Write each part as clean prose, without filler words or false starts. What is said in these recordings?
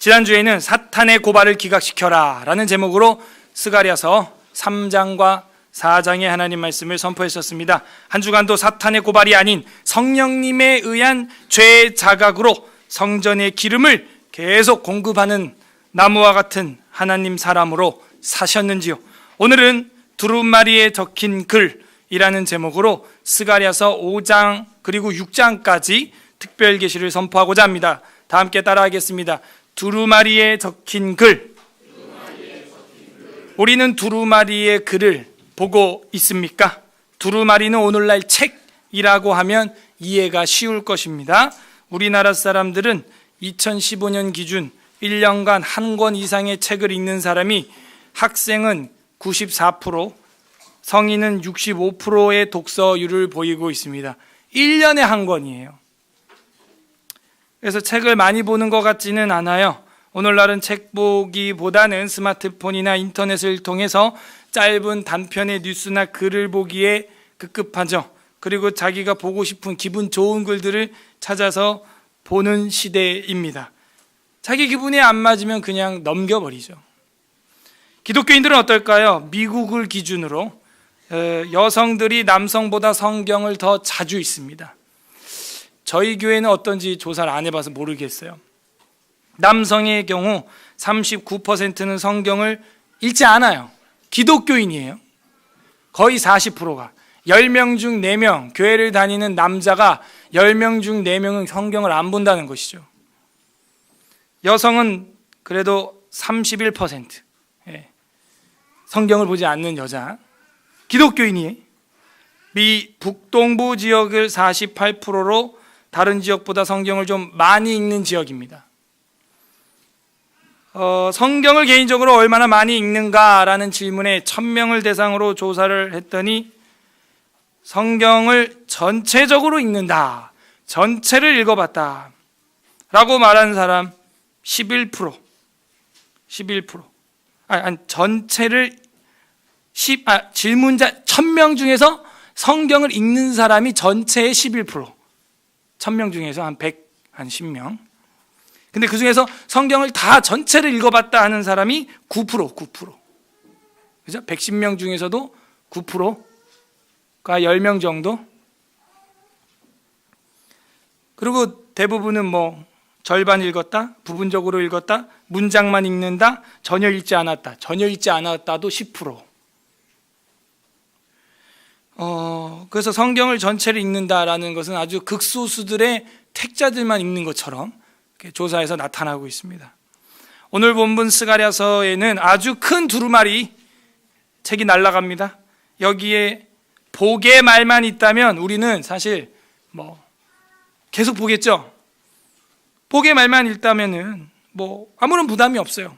지난주에는 사탄의 고발을 기각시켜라 라는 제목으로 스가랴서 3장과 4장의 하나님 말씀을 선포했었습니다. 한 주간도 사탄의 고발이 아닌 성령님에 의한 죄 자각으로 성전의 기름을 계속 공급하는 나무와 같은 하나님 사람으로 사셨는지요. 오늘은 두루마리에 적힌 글이라는 제목으로 스가랴서 5장 그리고 6장까지 특별 계시를 선포하고자 합니다. 다 함께 따라하겠습니다. 두루마리에 적힌 글. 우리는 두루마리의 글을 보고 있습니까? 두루마리는 오늘날 책이라고 하면 이해가 쉬울 것입니다. 우리나라 사람들은 2015년 기준 1년간 한 권 이상의 책을 읽는 사람이 학생은 94%, 성인은 65%의 독서율을 보이고 있습니다. 1년에 한 권이에요. 그래서 책을 많이 보는 것 같지는 않아요. 오늘날은 책 보기보다는 스마트폰이나 인터넷을 통해서 짧은 단편의 뉴스나 글을 보기에 급급하죠. 그리고 자기가 보고 싶은 기분 좋은 글들을 찾아서 보는 시대입니다. 자기 기분에 안 맞으면 그냥 넘겨버리죠. 기독교인들은 어떨까요? 미국을 기준으로 여성들이 남성보다 성경을 더 자주 읽습니다. 저희 교회는 어떤지 조사를 안 해봐서 모르겠어요. 남성의 경우 39%는 성경을 읽지 않아요. 기독교인이에요. 거의 40%가 10명 중 4명 교회를 다니는 남자가 10명 중 4명은 성경을 안 본다는 것이죠. 여성은 그래도 31% 성경을 보지 않는 여자. 기독교인이에요. 미 북동부 지역을 48%로 다른 지역보다 성경을 좀 많이 읽는 지역입니다. 성경을 개인적으로 얼마나 많이 읽는가라는 질문에 1000명을 대상으로 조사를 했더니 성경을 전체적으로 읽는다, 전체를 읽어봤다 라고 말하는 사람 11%. 전체를 질문자 1000명 중에서 성경을 읽는 사람이 전체의 11%. 1000명 중에서 한 10명. 근데 그 중에서 성경을 다 전체를 읽어봤다 하는 사람이 9%. 그죠? 110명 중에서도 9%가 10명 정도. 그리고 대부분은 절반 읽었다, 부분적으로 읽었다, 문장만 읽는다, 전혀 읽지 않았다. 전혀 읽지 않았다도 10%. 그래서 성경을 전체를 읽는다라는 것은 아주 극소수들의 택자들만 읽는 것처럼 조사에서 나타나고 있습니다. 오늘 본문 스가랴서에는 아주 큰 두루마리 책이 날아갑니다. 여기에 복의 말만 있다면 우리는 사실 계속 보겠죠. 복의 말만 읽다면은 아무런 부담이 없어요.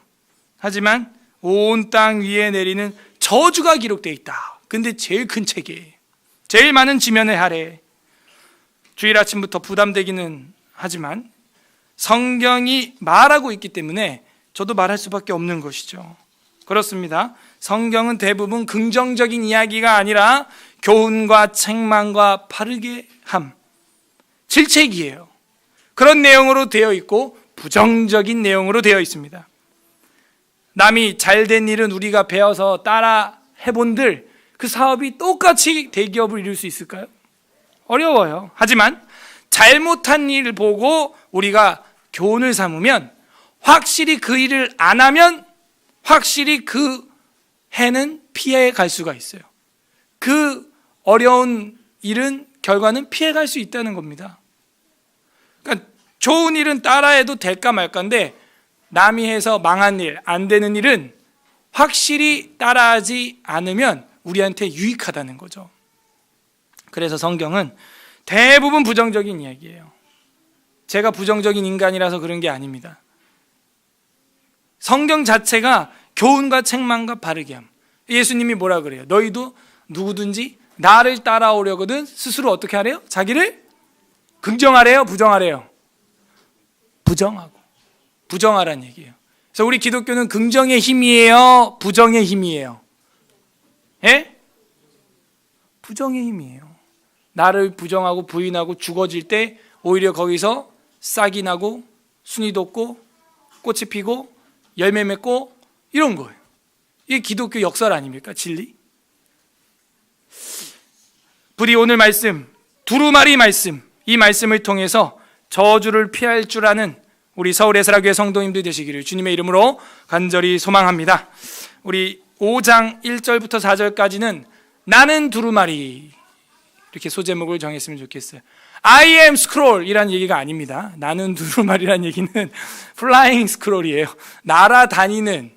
하지만 온 땅 위에 내리는 저주가 기록되어 있다. 근데 제일 큰 책이에요. 제일 많은 지면에 아래. 주일 아침부터 부담되기는 하지만 성경이 말하고 있기 때문에 저도 말할 수밖에 없는 것이죠. 그렇습니다. 성경은 대부분 긍정적인 이야기가 아니라 교훈과 책망과 바르게 함, 질책이에요. 그런 내용으로 되어 있고 부정적인 내용으로 되어 있습니다. 남이 잘된 일은 우리가 배워서 따라 해본들 그 사업이 똑같이 대기업을 이룰 수 있을까요? 어려워요. 하지만 잘못한 일을 보고 우리가 교훈을 삼으면 확실히 그 일을 안 하면 확실히 그 해는 피해 갈 수가 있어요. 그 어려운 일은 결과는 피해 갈 수 있다는 겁니다. 그러니까 좋은 일은 따라해도 될까 말까인데 남이 해서 망한 일, 안 되는 일은 확실히 따라하지 않으면 우리한테 유익하다는 거죠. 그래서 성경은 대부분 부정적인 이야기예요. 제가 부정적인 인간이라서 그런 게 아닙니다. 성경 자체가 교훈과 책망과 바르게 함. 예수님이 뭐라 그래요? 너희도 누구든지 나를 따라오려거든 스스로 어떻게 하래요? 자기를 긍정하래요? 부정하래요? 부정하라는 얘기예요. 그래서 우리 기독교는 긍정의 힘이에요? 부정의 힘이에요? 예? 부정의 힘이에요. 나를 부정하고 부인하고 죽어질 때 오히려 거기서 싹이 나고 순이 돋고 꽃이 피고 열매 맺고 이런 거예요. 이게 기독교 역설 아닙니까? 진리. 부디 오늘 말씀, 두루마리 말씀, 이 말씀을 통해서 저주를 피할 줄 아는 우리 서울 에스라교회 성도님들 되시기를 주님의 이름으로 간절히 소망합니다. 우리 5장 1절부터 4절까지는 나는 두루마리, 이렇게 소제목을 정했으면 좋겠어요. I am scroll 이란 얘기가 아닙니다. 나는 두루마리란 얘기는 flying scroll이에요. 날아다니는,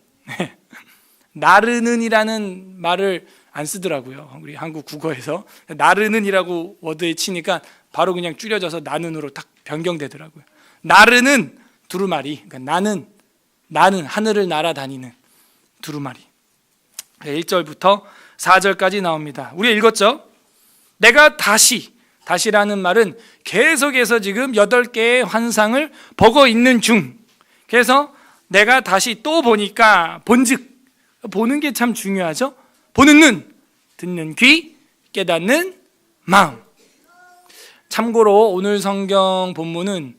나르는이라는 말을 안 쓰더라고요. 우리 한국 국어에서 나르는이라고 워드에 치니까 바로 그냥 줄여져서 나는으로 딱 변경되더라고요. 나르는 두루마리, 그러니까 나는 하늘을 날아다니는 두루마리. 1절부터 4절까지 나옵니다. 우리가 읽었죠? 내가 다시라는 말은 계속해서 지금 8개의 환상을 보고 있는 중. 그래서 내가 다시 또 보니까 본즉, 보는 게 참 중요하죠. 보는 눈, 듣는 귀, 깨닫는 마음. 참고로 오늘 성경 본문은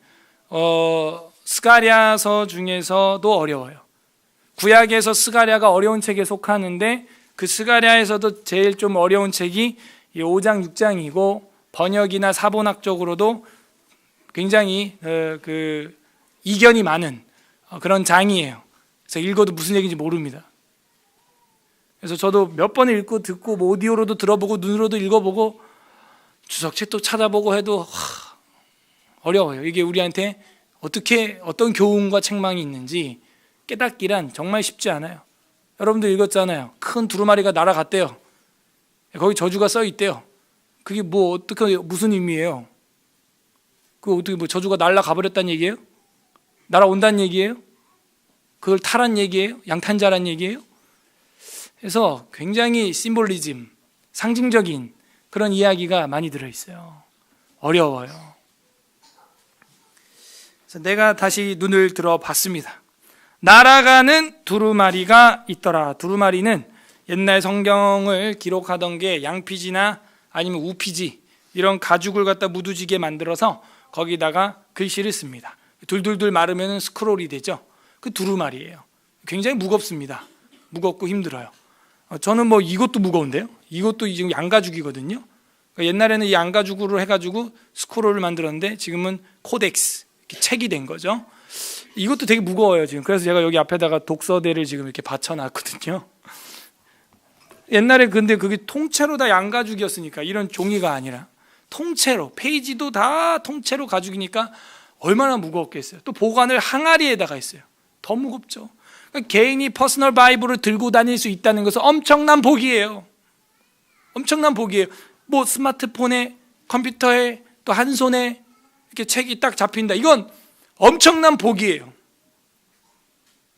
스가랴서 중에서도 어려워요. 구약에서 스가랴가 어려운 책에 속하는데 그 스가랴에서도 제일 좀 어려운 책이 5장 6장이고 번역이나 사본학적으로도 굉장히 그 이견이 많은 그런 장이에요. 그래서 읽어도 무슨 얘기인지 모릅니다. 그래서 저도 몇 번 읽고 듣고 오디오로도 들어보고 눈으로도 읽어보고 주석책도 찾아보고 해도 어려워요. 이게 우리한테 어떤 교훈과 책망이 있는지 깨닫기란 정말 쉽지 않아요. 여러분들 읽었잖아요. 큰 두루마리가 날아갔대요. 거기 저주가 써 있대요. 그게 무슨 의미예요? 그 어떻게 저주가 날아가 버렸다는 얘기예요? 날아온다는 얘기예요? 그걸 타란 얘기예요? 양탄자란 얘기예요? 그래서 굉장히 심볼리즘, 상징적인 그런 이야기가 많이 들어있어요. 어려워요. 그래서 내가 다시 눈을 들어봤습니다. 날아가는 두루마리가 있더라. 두루마리는 옛날 성경을 기록하던 게 양피지나 아니면 우피지 이런 가죽을 갖다 무두지게 만들어서 거기다가 글씨를 씁니다. 둘둘둘 마르면 스크롤이 되죠. 그 두루마리예요. 굉장히 무겁습니다. 무겁고 힘들어요. 저는 이것도 무거운데요. 이것도 지금 양가죽이거든요. 옛날에는 이 양가죽으로 해가지고 스크롤을 만들었는데 지금은 코덱스, 이렇게 책이 된 거죠. 이것도 되게 무거워요 지금. 그래서 제가 여기 앞에다가 독서대를 지금 이렇게 받쳐놨거든요. 옛날에 근데 그게 통째로 다 양가죽이었으니까 이런 종이가 아니라 통째로 페이지도 다 통째로 가죽이니까 얼마나 무거웠겠어요. 또 보관을 항아리에다가 했어요. 더 무겁죠. 그러니까 개인이 퍼스널 바이블을 들고 다닐 수 있다는 것은 엄청난 복이에요. 엄청난 복이에요. 스마트폰에 컴퓨터에 또 한 손에 이렇게 책이 딱 잡힌다. 이건 엄청난 복이에요.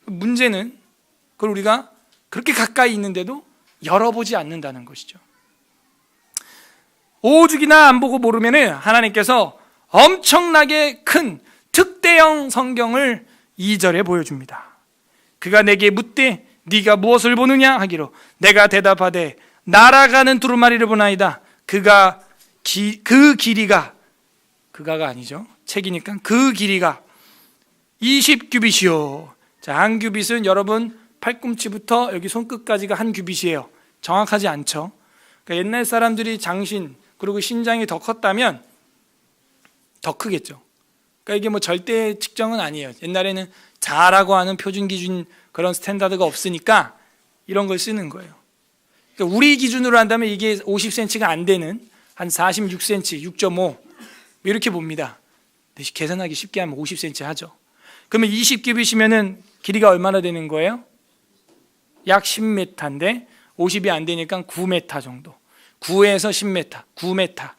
문제는 그걸 우리가 그렇게 가까이 있는데도 열어보지 않는다는 것이죠. 오죽이나 안 보고 모르면은 하나님께서 엄청나게 큰 특대형 성경을 2절에 보여줍니다. 그가 내게 묻되 네가 무엇을 보느냐 하기로 내가 대답하되 날아가는 두루마리를 보나이다. 그가 그 길이가, 그가가 아니죠. 책이니까 그 길이가 20규빗이요. 자, 한 규빗은 여러분 팔꿈치부터 여기 손끝까지가 한 규빗이에요. 정확하지 않죠. 그러니까 옛날 사람들이 장신 그리고 신장이 더 컸다면 더 크겠죠. 그러니까 이게 절대 측정은 아니에요. 옛날에는 자라고 하는 표준 기준 그런 스탠다드가 없으니까 이런 걸 쓰는 거예요. 그러니까 우리 기준으로 한다면 이게 50cm가 안 되는 한 46cm, 6.5 이렇게 봅니다. 계산하기 쉽게 하면 50cm 하죠. 그러면 20규빗이면은 길이가 얼마나 되는 거예요? 약 10m인데 50이 안 되니까 9m 정도. 9에서 10m, 9m.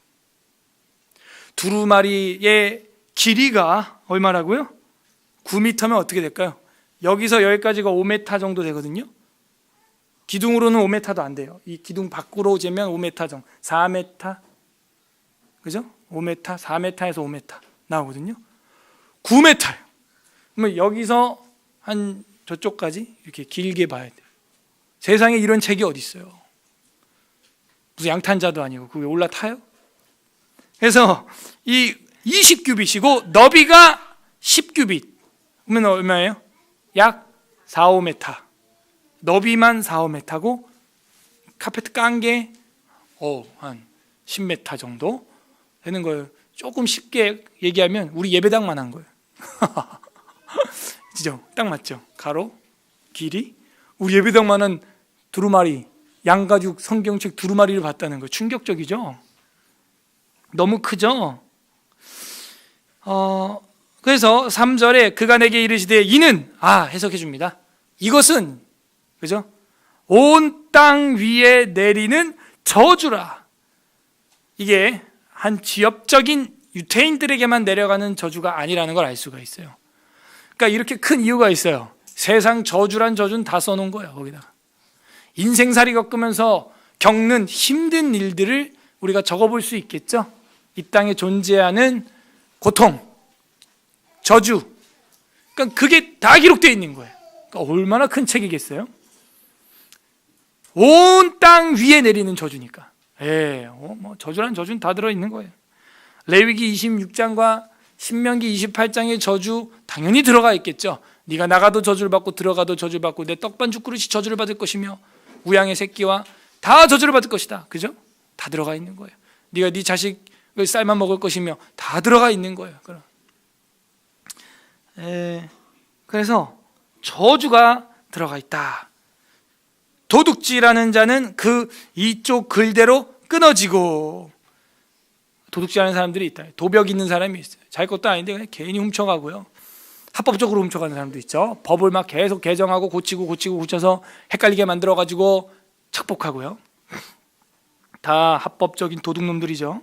두루마리의 길이가 얼마라고요? 9m면 어떻게 될까요? 여기서 여기까지가 5m 정도 되거든요. 기둥으로는 5m도 안 돼요. 이 기둥 밖으로 재면 5m 정도. 4m. 그죠? 5m, 4m에서 5m 나오거든요. 9m예요. 그러면 여기서 한 저쪽까지 이렇게 길게 봐야 돼요. 세상에 이런 책이 어디 있어요? 무슨 양탄자도 아니고 그게 올라타요? 그래서 이 20규빗이고 너비가 10규빗. 그러면 얼마예요? 약 4, 5m, 너비만 4, 5m고 카페트 깐 게 한 10m 정도 되는 거예요. 조금 쉽게 얘기하면 우리 예배당만 한 거예요. 그죠? 딱 맞죠? 가로, 길이. 우리 예배당만한 두루마리, 양가죽 성경책 두루마리를 봤다는 거 충격적이죠? 너무 크죠? 그래서 3절에 그가 내게 이르시되 이는 해석해 줍니다. 이것은 그죠? 온 땅 위에 내리는 저주라. 이게 한 지역적인 유태인들에게만 내려가는 저주가 아니라는 걸 알 수가 있어요. 그러니까 이렇게 큰 이유가 있어요. 세상 저주란 저주는 다 써놓은 거예요. 거기다가 인생살이 겪으면서 겪는 힘든 일들을 우리가 적어볼 수 있겠죠. 이 땅에 존재하는 고통, 저주, 그러니까 그게 다 기록되어 있는 거예요. 그러니까 얼마나 큰 책이겠어요? 온 땅 위에 내리는 저주니까. 저주란 저주는 다 들어있는 거예요. 레위기 26장과 신명기 28장의 저주 당연히 들어가 있겠죠. 네가 나가도 저주를 받고 들어가도 저주를 받고 내 떡반죽 그릇이 저주를 받을 것이며 우양의 새끼와 다 저주를 받을 것이다. 그죠? 다 들어가 있는 거예요. 네가 네 자식을 쌀만 먹을 것이며 다 들어가 있는 거예요. 그래서 저주가 들어가 있다. 도둑질하는 자는 그 이쪽 글대로 끊어지고. 도둑질하는 사람들이 있다. 도벽 있는 사람이 있어요. 자기 것도 아닌데 그냥 괜히 훔쳐가고요. 합법적으로 훔쳐가는 사람도 있죠. 법을 막 계속 개정하고 고쳐서 헷갈리게 만들어가지고 착복하고요. 다 합법적인 도둑놈들이죠.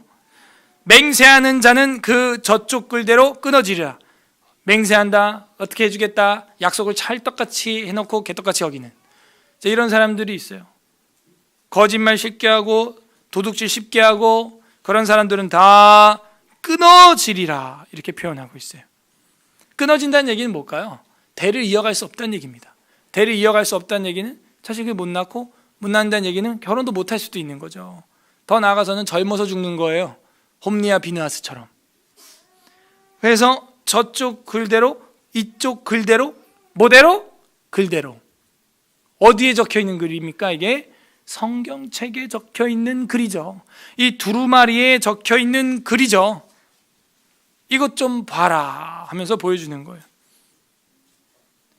맹세하는 자는 그 저쪽 글대로 끊어지리라. 맹세한다, 어떻게 해주겠다, 약속을 찰떡같이 해놓고 개떡같이 여기는 이런 사람들이 있어요. 거짓말 쉽게 하고 도둑질 쉽게 하고 그런 사람들은 다 끊어지리라 이렇게 표현하고 있어요. 끊어진다는 얘기는 뭘까요? 대를 이어갈 수 없다는 얘기입니다. 대를 이어갈 수 없다는 얘기는 자식을 못 낳고 못 낳는다는 얘기는 결혼도 못할 수도 있는 거죠. 더 나아가서는 젊어서 죽는 거예요. 홈리아 비느하스처럼. 그래서 저쪽 글대로 이쪽 글대로 뭐대로? 글대로. 어디에 적혀 있는 글입니까? 이게 성경책에 적혀 있는 글이죠. 이 두루마리에 적혀 있는 글이죠. 이것 좀 봐라 하면서 보여주는 거예요.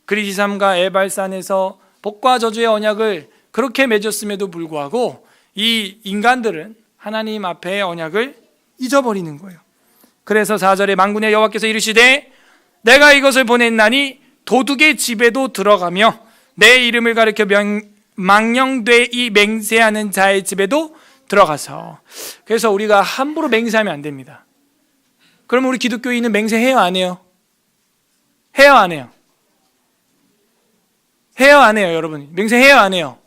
그리시삼과 에발산에서 복과 저주의 언약을 그렇게 맺었음에도 불구하고 이 인간들은 하나님 앞에 언약을 잊어버리는 거예요. 그래서 4절에 만군의 여호와께서 이르시되 내가 이것을 보냈나니 도둑의 집에도 들어가며 내 이름을 가리켜 망령되이 맹세하는 자의 집에도 들어가서. 그래서 우리가 함부로 맹세하면 안 됩니다. 그러면 우리 기독교인은 맹세해요 안 해요? 해요 안 해요? 해요 안 해요 여러분? 맹세해요 안 해요?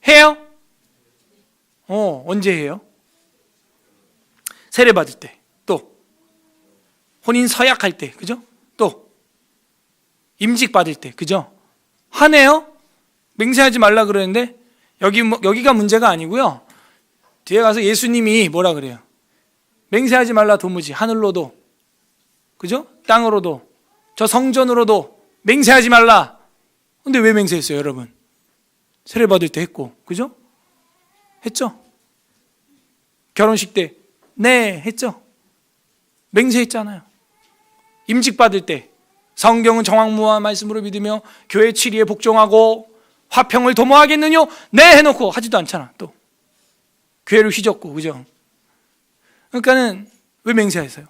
해요? 언제 해요? 세례 받을 때, 또 혼인 서약할 때, 그죠? 또 임직 받을 때, 그죠? 하네요? 맹세하지 말라 그러는데 여기가 문제가 아니고요. 뒤에 가서 예수님이 뭐라 그래요? 맹세하지 말라 도무지 하늘로도, 그죠? 땅으로도, 저 성전으로도 맹세하지 말라. 근데 왜 맹세했어요 여러분? 세례 받을 때 했고, 그죠? 했죠? 결혼식 때 네 했죠? 맹세했잖아요. 임직 받을 때 성경은 정확무한 말씀으로 믿으며 교회 치리에 복종하고 화평을 도모하겠느뇨? 네 해놓고 하지도 않잖아. 또 교회를 휘젓고, 그죠? 그러니까는 왜 맹세했어요?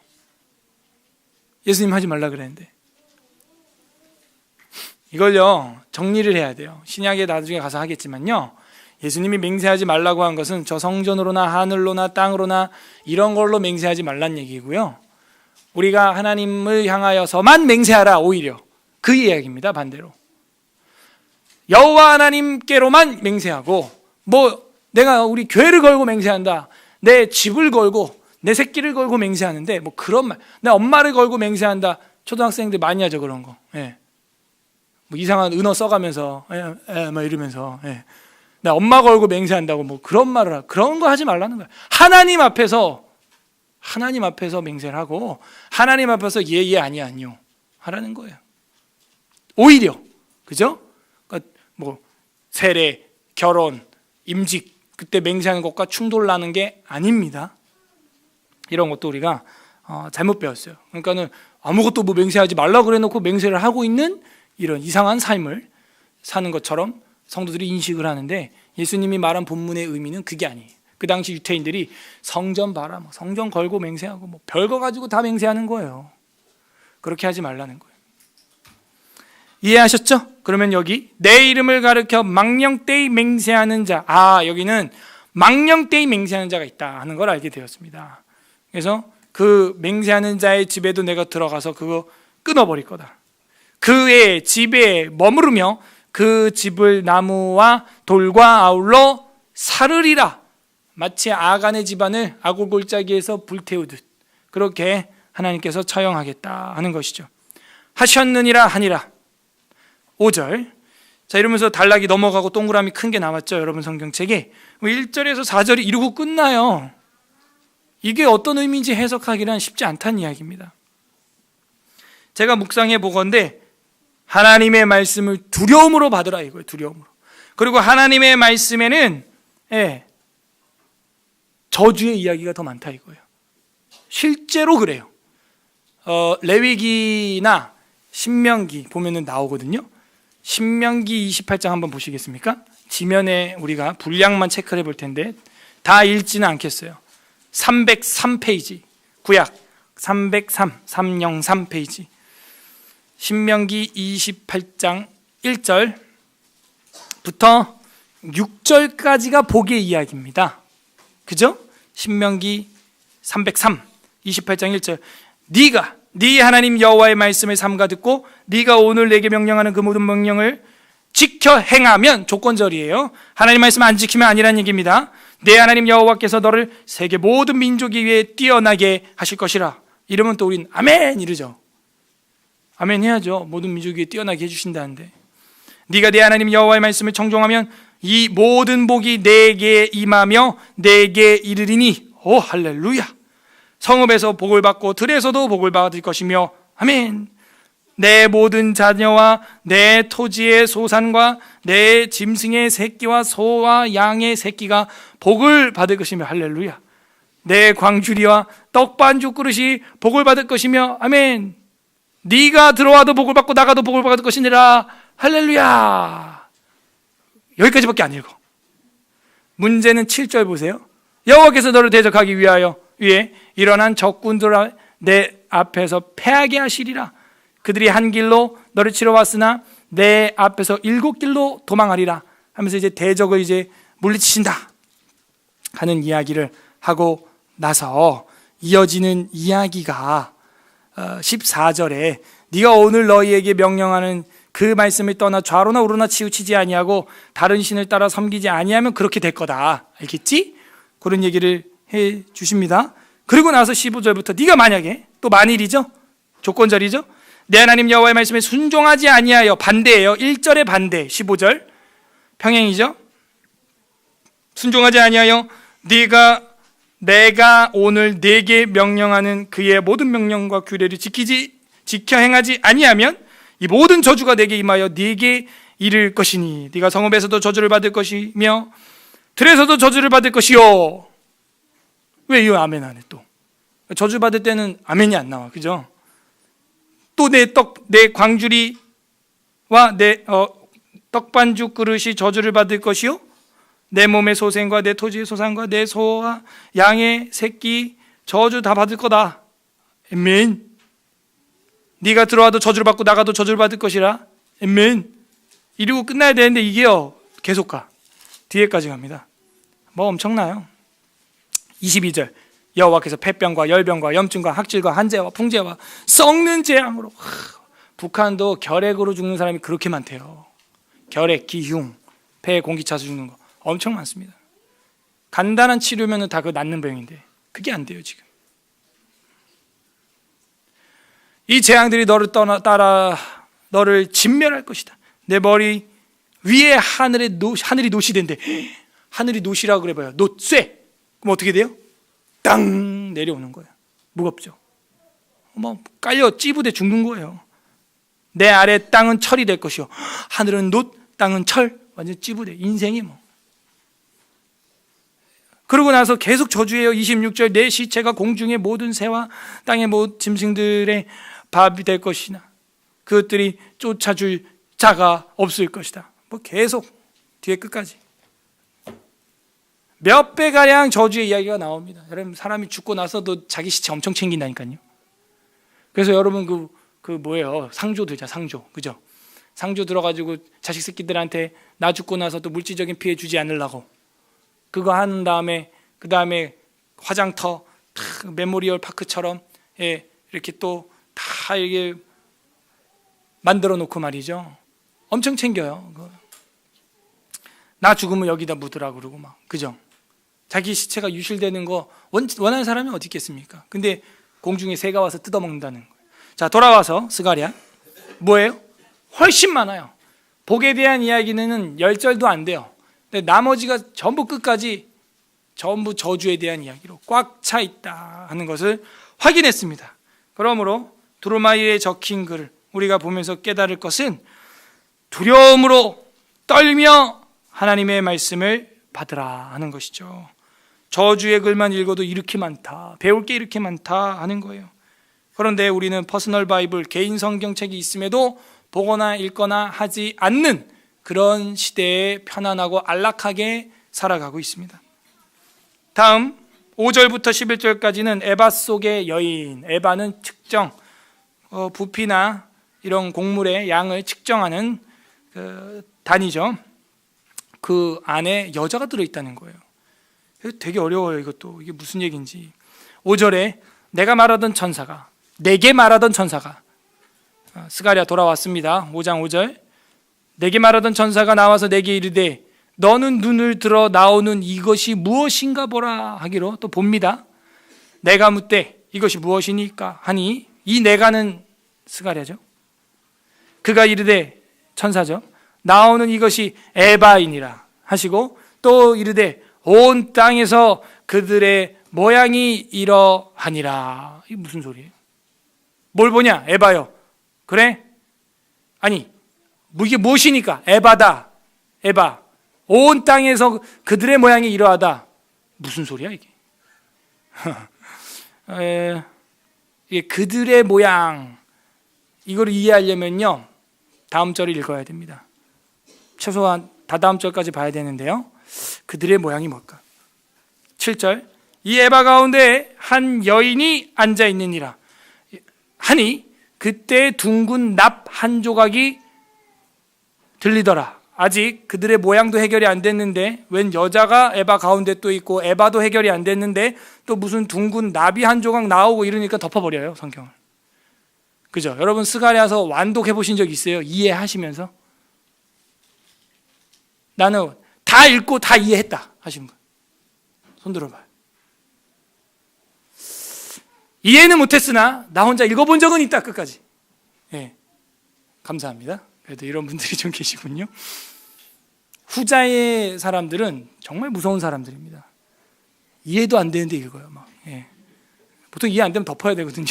예수님 하지 말라 그랬는데. 이걸요 정리를 해야 돼요. 신약에 나중에 가서 하겠지만요, 예수님이 맹세하지 말라고 한 것은 저 성전으로나 하늘로나 땅으로나 이런 걸로 맹세하지 말란 얘기고요, 우리가 하나님을 향하여서만 맹세하라, 오히려 그 이야기입니다. 반대로 여호와 하나님께로만 맹세하고, 내가 우리 교회를 걸고 맹세한다, 내 집을 걸고 내 새끼를 걸고 맹세하는데 그런 말, 내 엄마를 걸고 맹세한다. 초등학생들 많이 하죠 그런 거. 이상한 은어 써가면서 막 이러면서 나 엄마 걸고 맹세한다고 그런 말을 그런 거 하지 말라는 거야. 하나님 앞에서 맹세를 하고 하나님 앞에서 예 아니요 하라는 거예요. 오히려, 그죠? 그러니까 뭐 세례, 결혼, 임직 그때 맹세하는 것과 충돌나는 게 아닙니다. 이런 것도 우리가 잘못 배웠어요. 그러니까는 아무것도 뭐 맹세하지 말라 그래놓고 맹세를 하고 있는 이런 이상한 삶을 사는 것처럼 성도들이 인식을 하는데, 예수님이 말한 본문의 의미는 그게 아니에요. 그 당시 유태인들이 성전 봐라, 뭐 성전 걸고 맹세하고 뭐 별거 가지고 다 맹세하는 거예요. 그렇게 하지 말라는 거예요. 이해하셨죠? 그러면 여기 내 이름을 가르쳐 망령되이 맹세하는 자, 여기는 망령되이 맹세하는 자가 있다 하는 걸 알게 되었습니다. 그래서 그 맹세하는 자의 집에도 내가 들어가서 그거 끊어버릴 거다. 그의 집에 머무르며 그 집을 나무와 돌과 아울러 사르리라. 마치 아간의 집안을 아골골짜기에서 불태우듯 그렇게 하나님께서 처형하겠다 하는 것이죠. 하셨느니라 하니라. 5절. 자, 이러면서 단락이 넘어가고 동그라미 큰 게 남았죠, 여러분 성경책에. 1절에서 4절이 이러고 끝나요. 이게 어떤 의미인지 해석하기는 쉽지 않다는 이야기입니다. 제가 묵상해 보건대 하나님의 말씀을 두려움으로 받으라 이거예요. 두려움으로. 그리고 하나님의 말씀에는 저주의 이야기가 더 많다 이거예요. 실제로 그래요. 레위기나 신명기 보면은 나오거든요. 신명기 28장 한번 보시겠습니까? 지면에 우리가 분량만 체크를 해볼 텐데 다 읽지는 않겠어요. 303페이지 구약 303페이지 신명기 28장 1절부터 6절까지가 복의 이야기입니다. 그죠? 신명기 303 28장 1절. 네가 네 하나님 여호와의 말씀을 삼가 듣고 네가 오늘 내게 명령하는 그 모든 명령을 지켜 행하면, 조건절이에요. 하나님 말씀 안 지키면 아니라는 얘기입니다. 내 하나님 여호와께서 너를 세계 모든 민족 위에 뛰어나게 하실 것이라. 이러면 또 우린 아멘 이러죠. 아멘 해야죠. 모든 민족 위에 뛰어나게 해주신다는데. 네가 내 하나님 여호와의 말씀을 청종하면 이 모든 복이 내게 임하며 내게 이르리니. 오 할렐루야. 성읍에서 복을 받고 들에서도 복을 받을 것이며 아멘. 내 모든 자녀와 내 토지의 소산과 내 짐승의 새끼와 소와 양의 새끼가 복을 받을 것이며 할렐루야. 내 광주리와 떡반죽 그릇이 복을 받을 것이며 아멘. 네가 들어와도 복을 받고 나가도 복을 받을 것이니라 할렐루야. 여기까지밖에 안 읽어. 문제는 7절 보세요. 여호와께서 너를 대적하기 위해 일어난 적군들을 내 앞에서 패하게 하시리라. 그들이 한 길로 너를 치러 왔으나 내 앞에서 7길로 도망하리라 하면서 이제 대적을 이제 물리치신다 하는 이야기를 하고 나서 이어지는 이야기가 14절에 네가 오늘 너희에게 명령하는 그 말씀을 떠나 좌로나 우로나 치우치지 아니하고 다른 신을 따라 섬기지 아니하면 그렇게 될 거다. 알겠지? 그런 얘기를 해 주십니다. 그리고 나서 15절부터 네가 만약에, 또 만일이죠, 조건절이죠, 내 하나님 여호와의 말씀에 순종하지 아니하여, 반대예요. 1절의 반대 15절 평행이죠. 순종하지 아니하여 내가 오늘 네게 명령하는 그의 모든 명령과 규례를 지켜 행하지 아니하면 이 모든 저주가 내게 임하여 네게 이를 것이니 네가 성읍에서도 저주를 받을 것이며 들에서도 저주를 받을 것이요. 왜 이 아멘 안 해? 또 저주 받을 때는 아멘이 안 나와, 그죠? 또 내 광주리와 내 떡반죽 그릇이 저주를 받을 것이요. 내 몸의 소생과 내 토지의 소산과 내 소와 양의 새끼 저주 다 받을 거다. 아멘. 네가 들어와도 저주를 받고 나가도 저주를 받을 것이라. 아멘. 이러고 끝나야 되는데 이게요 계속 가. 뒤에까지 갑니다. 뭐 엄청나요. 22절 여호와께서 폐병과 열병과 염증과 학질과 한재와 풍재와 썩는 재앙으로. 북한도 결핵으로 죽는 사람이 그렇게 많대요. 결핵, 기흉, 폐 공기 차서 죽는 거 엄청 많습니다. 간단한 치료면 다 그 낫는 병인데 그게 안 돼요 지금. 이 재앙들이 너를 따라 너를 진멸할 것이다. 내 머리 위에 하늘이 노시된대. 하늘이 노시라고 그래 봐요. 노쇠. 그럼 어떻게 돼요? 땅 내려오는 거예요. 무겁죠. 뭐 깔려 찌부대 죽는 거예요. 내 아래 땅은 철이 될 것이요 하늘은 놋, 땅은 철. 완전 찌부대. 인생이 뭐. 그러고 나서 계속 저주해요. 26절, 내 시체가 공중의 모든 새와 땅의 모든 짐승들의 밥이 될 것이나 그것들이 쫓아줄 자가 없을 것이다. 뭐 계속 뒤에 끝까지 몇 배가량 저주의 이야기가 나옵니다. 여러분, 사람이 죽고 나서도 자기 시체 엄청 챙긴다니까요. 그래서 여러분 그 뭐예요? 상조 들자, 상조. 그죠? 상조 들어가지고 자식 새끼들한테 나 죽고 나서도 물질적인 피해 주지 않으려고 그거 한 다음에 그 다음에 화장터 메모리얼 파크처럼 이렇게 또 다 이게 만들어 놓고 말이죠. 엄청 챙겨요. 나 죽으면 여기다 묻으라 그러고 막. 그죠? 자기 시체가 유실되는 거 원하는 사람이 어디 있겠습니까? 근데 공중에 새가 와서 뜯어먹는다는 거예요. 자, 돌아와서 스가랴 뭐예요? 훨씬 많아요. 복에 대한 이야기는 10절도 안 돼요. 근데 나머지가 전부 끝까지 전부 저주에 대한 이야기로 꽉 차 있다 하는 것을 확인했습니다. 그러므로 두루마리에 적힌 글을 우리가 보면서 깨달을 것은 두려움으로 떨며 하나님의 말씀을 받으라 하는 것이죠. 저주의 글만 읽어도 이렇게 많다, 배울 게 이렇게 많다 하는 거예요. 그런데 우리는 퍼스널 바이블, 개인 성경책이 있음에도 보거나 읽거나 하지 않는 그런 시대에 편안하고 안락하게 살아가고 있습니다. 다음 5절부터 11절까지는 에바 속의 여인. 에바는 측정, 부피나 이런 곡물의 양을 측정하는 단위죠. 그 안에 여자가 들어있다는 거예요. 되게 어려워요. 이것도 이게 무슨 얘기인지. 5절에 내가 말하던 천사가, 내게 말하던 천사가, 스가랴 돌아왔습니다. 5장 5절, 내게 말하던 천사가 나와서 내게 이르되 너는 눈을 들어 나오는 이것이 무엇인가 보라 하기로 또 봅니다. 내가 묻되 이것이 무엇이니까 하니 이 내가는 스가랴죠. 그가 이르되, 천사죠, 나오는 이것이 에바이니라 하시고 또 이르되 온 땅에서 그들의 모양이 이러하니라. 이게 무슨 소리예요? 뭘 보냐? 에바요. 그래? 아니, 이게 무엇이니까? 에바다. 에바. 온 땅에서 그들의 모양이 이러하다. 무슨 소리야 이게? 이게 그들의 모양, 이걸 이해하려면요 다음 절을 읽어야 됩니다. 최소한 다다음 절까지 봐야 되는데요. 그들의 모양이 뭘까? 7절, 이 에바 가운데 한 여인이 앉아있느니라 하니 그때 둥근 납 한 조각이 들리더라. 아직 그들의 모양도 해결이 안 됐는데, 웬 여자가 에바 가운데 또 있고 에바도 해결이 안 됐는데 또 무슨 둥근 나비 한 조각 나오고 이러니까 덮어버려요 성경을. 그죠? 여러분 스가랴서 완독해 보신 적 있어요? 이해하시면서? 나는 다 읽고 다 이해했다 하신 분 손 들어봐요. 이해는 못했으나 나 혼자 읽어본 적은 있다 끝까지. 예, 감사합니다. 그래도 이런 분들이 좀 계시군요. 후자의 사람들은 정말 무서운 사람들입니다. 이해도 안 되는데 읽어요 막. 예. 보통 이해 안 되면 덮어야 되거든요.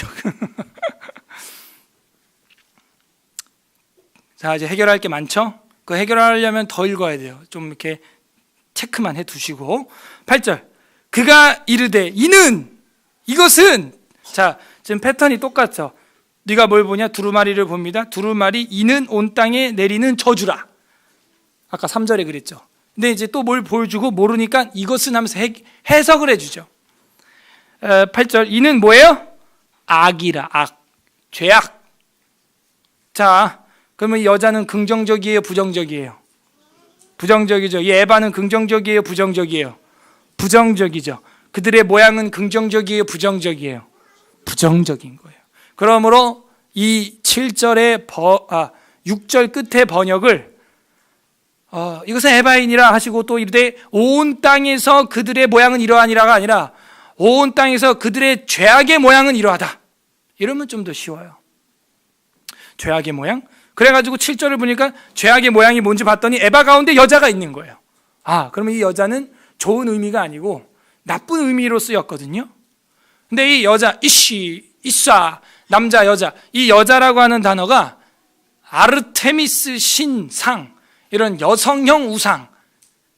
자, 이제 해결할 게 많죠? 그 해결하려면 더 읽어야 돼요. 좀 이렇게 체크만 해 두시고. 8절, 그가 이르되 이는, 이것은, 자 지금 패턴이 똑같죠. 네가 뭘 보냐? 두루마리를 봅니다. 두루마리, 이는 온 땅에 내리는 저주라. 아까 3절에 그랬죠. 근데 이제 또 뭘 보여주고 모르니까 이것은 하면서 해석을 해주죠. 8절, 이는 뭐예요? 악이라. 악, 죄악. 자, 그러면 이 여자는 긍정적이에요, 부정적이에요? 부정적이죠. 이 에바는 긍정적이에요, 부정적이에요? 부정적이죠. 그들의 모양은 긍정적이에요, 부정적이에요? 부정적인 거예요. 그러므로 이 7절의 6절 끝의 번역을 이것은 에바인이라 하시고 또 이르되 온 땅에서 그들의 모양은 이러하니라가 아니라 온 땅에서 그들의 죄악의 모양은 이러하다. 이러면 좀 더 쉬워요. 죄악의 모양? 그래가지고 7절을 보니까 죄악의 모양이 뭔지 봤더니 에바 가운데 여자가 있는 거예요. 아, 그러면 이 여자는 좋은 의미가 아니고 나쁜 의미로 쓰였거든요. 근데 이 여자, 이씨, 이싸, 남자, 여자, 이 여자라고 하는 단어가 아르테미스 신상, 이런 여성형 우상,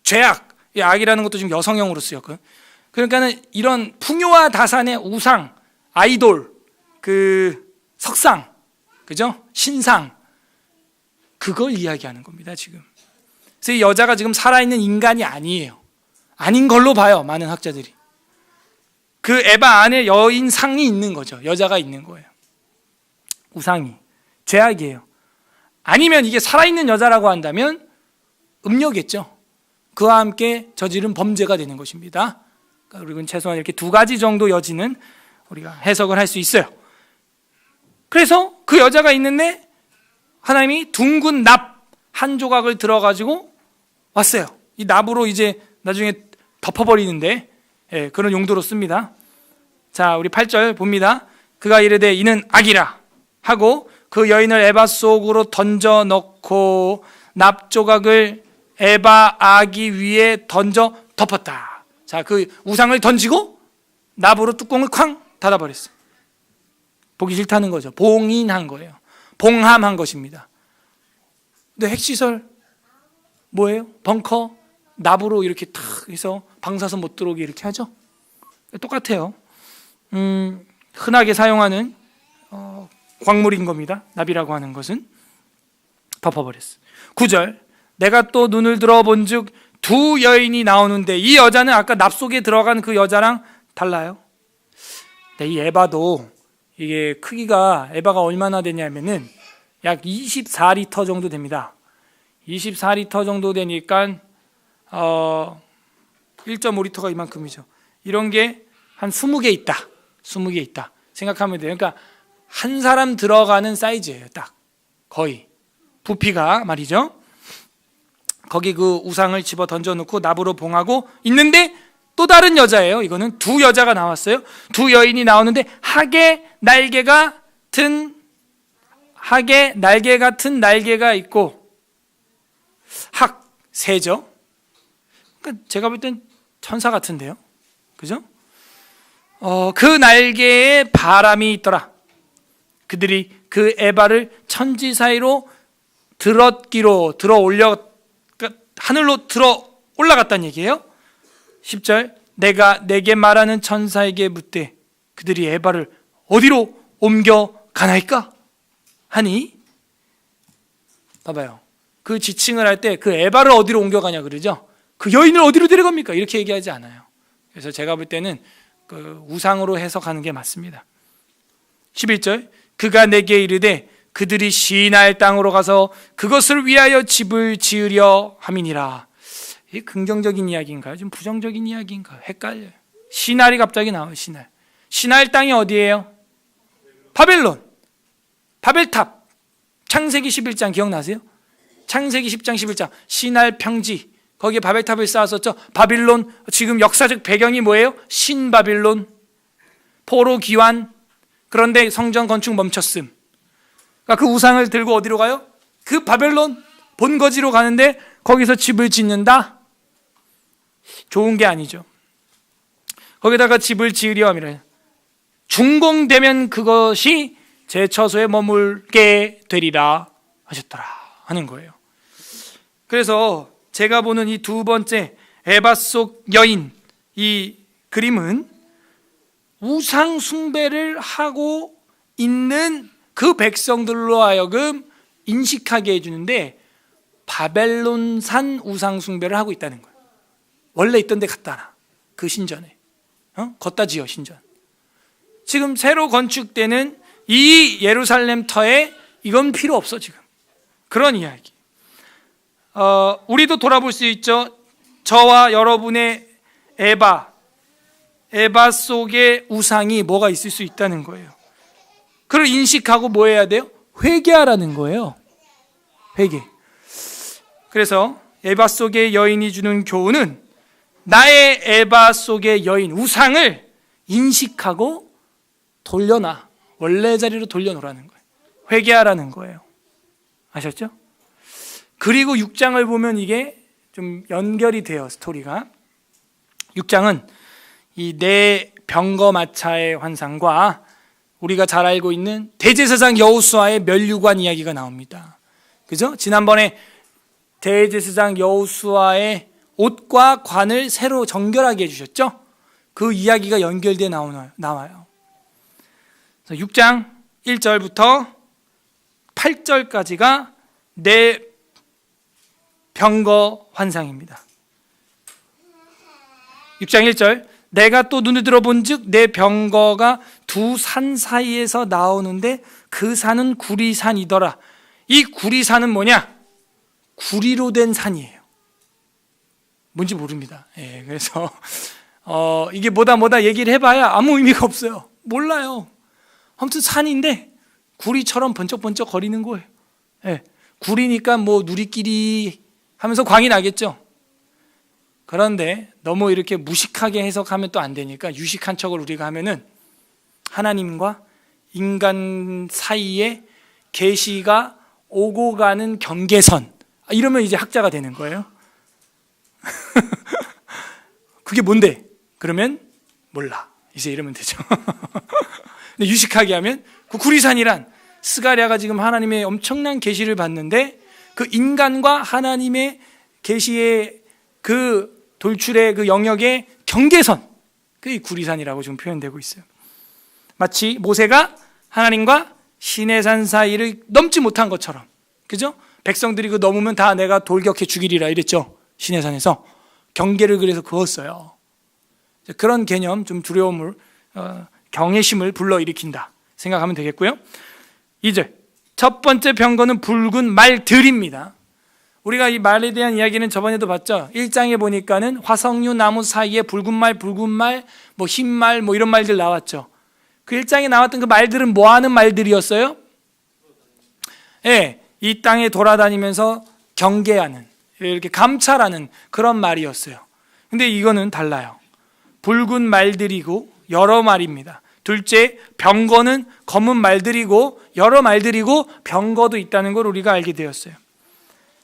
죄악, 이 악이라는 것도 지금 여성형으로 쓰였거든요. 그러니까는 이런 풍요와 다산의 우상, 아이돌, 그 석상, 그죠? 신상, 그걸 이야기하는 겁니다, 지금. 그래서 이 여자가 지금 살아있는 인간이 아니에요. 아닌 걸로 봐요, 많은 학자들이. 그 에바 안에 여인상이 있는 거죠. 여자가 있는 거예요. 우상이. 죄악이에요. 아니면 이게 살아있는 여자라고 한다면 음녀겠죠. 그와 함께 저지른 범죄가 되는 것입니다. 그리고 최소한 이렇게 두 가지 정도 여지는 우리가 해석을 할 수 있어요. 그래서 그 여자가 있는데 하나님이 둥근 납 한 조각을 들어가지고 왔어요. 이 납으로 이제 나중에 덮어버리는데, 예, 그런 용도로 씁니다. 자, 우리 8절 봅니다. 그가 이르되 이는 악이라 하고 그 여인을 에바 속으로 던져 넣고 납 조각을 에바 아기 위에 던져 덮었다. 자, 그 우상을 던지고 납으로 뚜껑을 쾅 닫아버렸어요. 보기 싫다는 거죠. 봉인한 거예요. 봉함한 것입니다. 근데 핵시설 뭐예요? 벙커 납으로 이렇게 탁 해서 방사선 못 들어오게 이렇게 하죠. 똑같아요. 흔하게 사용하는 광물인 겁니다. 납이라고 하는 것은. 덮어버렸어. 9절 내가 또 눈을 들어본 즉 두 여인이 나오는데 이 여자는 아까 납 속에 들어간 그 여자랑 달라요. 이 에바도 이게 크기가 에바가 얼마나 되냐면은 약 24리터 정도 됩니다. 24리터 정도 되니까 1.5리터가 이만큼이죠. 이런 게 한 20개 있다. 20개 있다. 생각하면 돼요. 그러니까 한 사람 들어가는 사이즈예요. 딱 거의 부피가 말이죠. 거기 그 우상을 집어 던져놓고 납으로 봉하고 있는데 또 다른 여자예요. 이거는 두 여자가 나왔어요. 두 여인이 나오는데 학의 날개 같은 날개가 있고, 학 새죠. 그러니까 제가 볼 땐 천사 같은데요, 그죠? 그 날개에 바람이 있더라. 그들이 그 에바를 천지 사이로 하늘로 들어 올라갔다는 얘기예요. 10절 내가 내게 말하는 천사에게 묻되 그들이 에바를 어디로 옮겨 가나이까 하니, 봐봐요. 그 지칭을 할 때 그 에바를 어디로 옮겨가냐 그러죠. 그 여인을 어디로 데려갑니까? 이렇게 얘기하지 않아요. 그래서 제가 볼 때는 그 우상으로 해석하는 게 맞습니다. 11절 그가 내게 이르되 그들이 시나의 땅으로 가서 그것을 위하여 집을 지으려 함이니라. 이게 긍정적인 이야기인가요? 좀 부정적인 이야기인가요? 헷갈려요. 시날이 갑자기 나와요. 시날 땅이 어디예요? 바벨론, 바벨탑. 창세기 11장 기억나세요? 창세기 10장 11장 시날 평지, 거기에 바벨탑을 쌓았었죠. 바빌론, 지금 역사적 배경이 뭐예요? 신바빌론, 포로 기환. 그런데 성전 건축 멈췄음. 그러니까 그 우상을 들고 어디로 가요? 그 바벨론 본거지로 가는데 거기서 집을 짓는다? 좋은 게 아니죠. 거기다가 집을 지으려 함이라. 준공되면 그것이 제 처소에 머물게 되리라 하셨더라 하는 거예요. 그래서 제가 보는 이 두 번째 에바 속 여인, 이 그림은 우상 숭배를 하고 있는 그 백성들로 하여금 인식하게 해주는데 바벨론산 우상 숭배를 하고 있다는 거예요. 원래 있던 데 갖다 놔. 그 신전에 걷다 지어 신전. 지금 새로 건축되는 이 예루살렘 터에 이건 필요 없어 지금. 그런 이야기. 우리도 돌아볼 수 있죠. 저와 여러분의 에바 속에 우상이 뭐가 있을 수 있다는 거예요. 그걸 인식하고 뭐 해야 돼요? 회개하라는 거예요. 회개. 그래서 에바 속의 여인이 주는 교훈은 나의 에바 속의 여인, 우상을 인식하고 돌려놔. 원래 자리로 돌려놓으라는 거예요. 회개하라는 거예요. 아셨죠? 그리고 6장을 보면 이게 좀 연결이 돼요, 스토리가. 6장은 이 네 병거마차의 환상과 우리가 잘 알고 있는 대제사장 여호수아의 면류관 이야기가 나옵니다. 그죠? 지난번에 대제사장 여호수아의 옷과 관을 새로 정결하게 해주셨죠? 그 이야기가 연결돼 나와요. 6장 1절부터 8절까지가 내 병거 환상입니다. 6장 1절, 내가 또 눈을 들어본 즉 내 병거가 두 산 사이에서 나오는데 그 산은 구리산이더라. 이 구리산은 뭐냐? 구리로 된 산이에요. 뭔지 모릅니다. 예, 그래서 이게 뭐다 얘기를 해봐야 아무 의미가 없어요. 몰라요. 아무튼 산인데 구리처럼 번쩍번쩍 거리는 거예요. 예, 구리니까 뭐 누리끼리 하면서 광이 나겠죠. 그런데 너무 이렇게 무식하게 해석하면 또 안 되니까 유식한 척을 우리가 하면은 하나님과 인간 사이에 계시가 오고 가는 경계선, 이러면 이제 학자가 되는 거예요. 그게 뭔데? 그러면 몰라. 이제 이러면 되죠. 근데 유식하게 하면 그 구리산이란, 스가랴가 지금 하나님의 엄청난 계시를 받는데 그 인간과 하나님의 계시의 그 돌출의 그 영역의 경계선, 그게 구리산이라고 지금 표현되고 있어요. 마치 모세가 하나님과 시내산 사이를 넘지 못한 것처럼, 그죠? 백성들이 그 넘으면 다 내가 돌격해 죽이리라 이랬죠. 시내산에서 경계를 그래서 그었어요. 그런 개념, 좀 두려움을, 경외심을 불러일으킨다 생각하면 되겠고요. 2절, 첫 번째 병거는 붉은 말들입니다. 우리가 이 말에 대한 이야기는 저번에도 봤죠. 1장에 보니까는 화석류 나무 사이에 붉은 말, 뭐 흰 말, 뭐 이런 말들 나왔죠. 그 1장에 나왔던 그 말들은 뭐 하는 말들이었어요? 예, 이 땅에 돌아다니면서 경계하는, 이렇게 감찰하는 그런 말이었어요. 근데 이거는 달라요. 붉은 말들이고 여러 말입니다. 둘째, 병거는 검은 말들이고 여러 말들이고 병거도 있다는 걸 우리가 알게 되었어요.